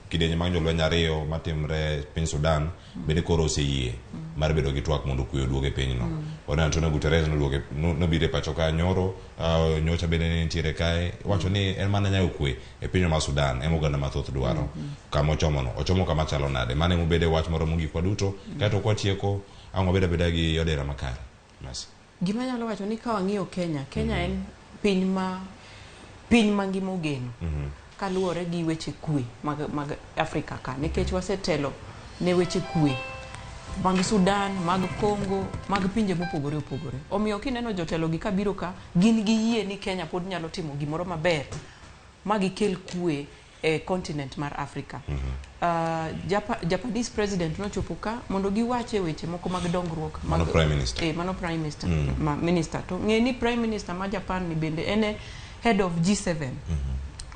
kidenye mag jolweny ariyo matimre piny Sudan bende koro oseyie mar bedo gi twak mondo kuyo duoge pinyno. Antonio Guterres nobire pacho ka nyoro nyocha bende nitiere kae wacho ni en mana nyayo kwe e piny mar Sudan ema oganda mathoth dwaro. Kama ochomo kama chalo nade mane mubede wach moro mugi kwa duto kato kwa tieko ang'o beda gi yodera makare. Mas gima nyalo wacho ni ka wang'iyo Kenya en piny mangima ogeno kaluwore gi weche kwe mag Afrika ka, nikech wasetelo ne weche kwe mag Sudan, mag Congo, mag pinje mopogore opogore. Omiyo kineno jotelo gi kabiro ka gin gi yie ni Kenya pod nyalo timo gimoro maber magi kel kue e continent mar Africa. Japanese president nochopo ka mondo giwache weche moko mag dongruok mano prime minister. Mano prime minister minister to ng'eni prime minister ma Japan ni bende ene head of G7.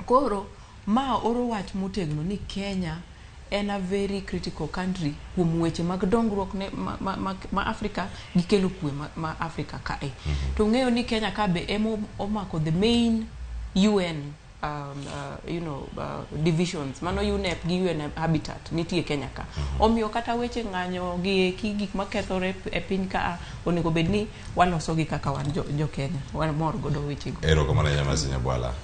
Koro ma oro wach motegno ni Kenya en a very critical country kuom weche mag dongruok ne ma Africa gi kelo kue ma Africa kae. To ng'eyo ni Kenya ka be emo omako the main UN divisions mano UNEP gi UN Habitat nitie Kenya ka. Omiyo kata weche ng'anyo gi gik makethore e piny ka onego bedni waloso gi kaka wan jo Kenya wan mor godo weche go. Ero kamano nyamasi nyabwala.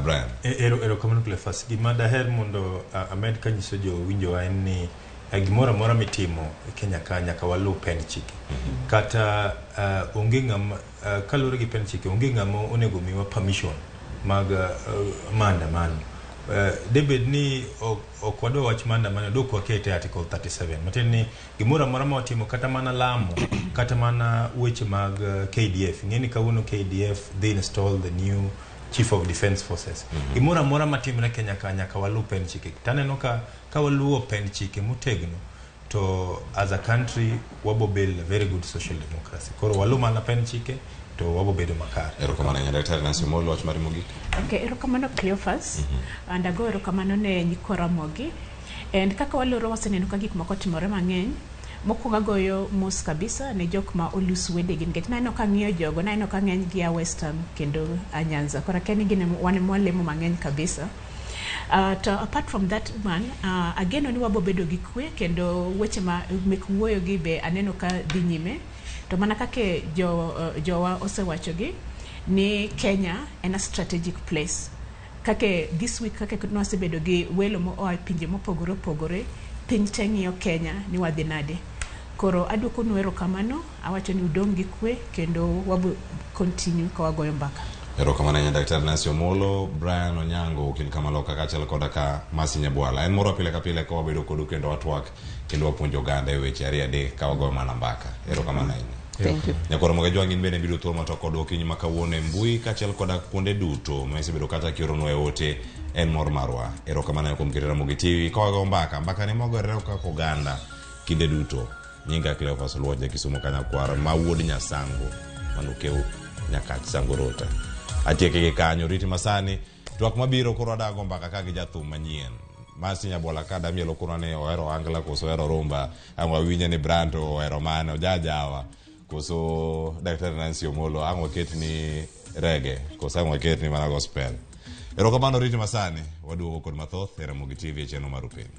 Brian ero kamano Cleophas gima daher mondo amed kanyiso jo winjo en ni gimoro amora mitimo Kenya ka nyaka walu pen chike kata onge ng'ama kalore gi pen chike onge ng'ama onego miwa permission mag maandamano. Debed ni okwadwa wach maandamano dok wakete article 37 matin ni gimoro amora ma watimo kata mana lamo kata mana weche mag KDF ngeni kawuono KDF they install the new chief of defense forces. Gimoro amora matimre Kenya ka nyaka walu pen chike taneno ka waluo pen chike motegno to as a country wabo build a very good social democracy. Koro walu mana pen chike to wabo bedo makare. Ero kamano nya Dr. Nancy Omolo wach mari mogik. Okay, ero kamano Cleophas and ago ero kamano ne nyikora Ramogi and kaka waloro waseneno ka gik moko timore mang'eny mokuongo goyo mos kabisa ne jok ma olus wede gin get nano ka ng'iyo jogo nano ka ng'eny gi a Western kendo a Nyanza kora keni gine wane mwalemo mang'eny kabisa. To apart from that one, again oni wabo bedo gi kwe kendo weche ma mek wuoyo gi be aneno ka dhi nyime. To mana kake jowa osewacho gi ni Kenya en a strategic place. Kake this week kake nwase bedo gi welo mo oa pinje mopogore opogore piny teng'iyo Kenya ni wadhi nade. Koro aduoko nuero kamano awacho ni udong gi kwe kendo wabu continue kwa wagoyo mbaka. Ero kamano nya Dr. Nancy Omolo. Brian Onyango kin kamalo kaka chal koda ka masi nyabwala en moro pile ka pile ko wabedo kodu kendo watwak kendo wapuonjo ganda e weche ariade ka wagoyo mana mbaka. Ero kamano Thank you. Nyakoro moga jwangin bene bido thuolo matok kodwa kinyi makawuone mbui kachel koda kuonde duto ma isebedo kata kioro e ote en mor marwa. Ero kamano kuom kirera Ramogi TV ka wago mbaka ne mogore kaka oganda kinde duto. Nyinga Cleophas Luoja Kisumo Kanyakwara ma wuod Nyasango manukeu nyaka Sangorota. Atieke gi kanyo riti masani twak mabiro koro adago mbaka ka gi jathum manyien. Masi nyabwala kada mielo koro ne oero angla koso oero rumba angwa winye ni Branto oero mane ojajawa koso Dr. Nancy Omolo angwa ketni reggae koso angwa ketni mana gospel. Ero kamano riti masani waduogo kod mathoth e Ramogi TV cheno mar Upendo.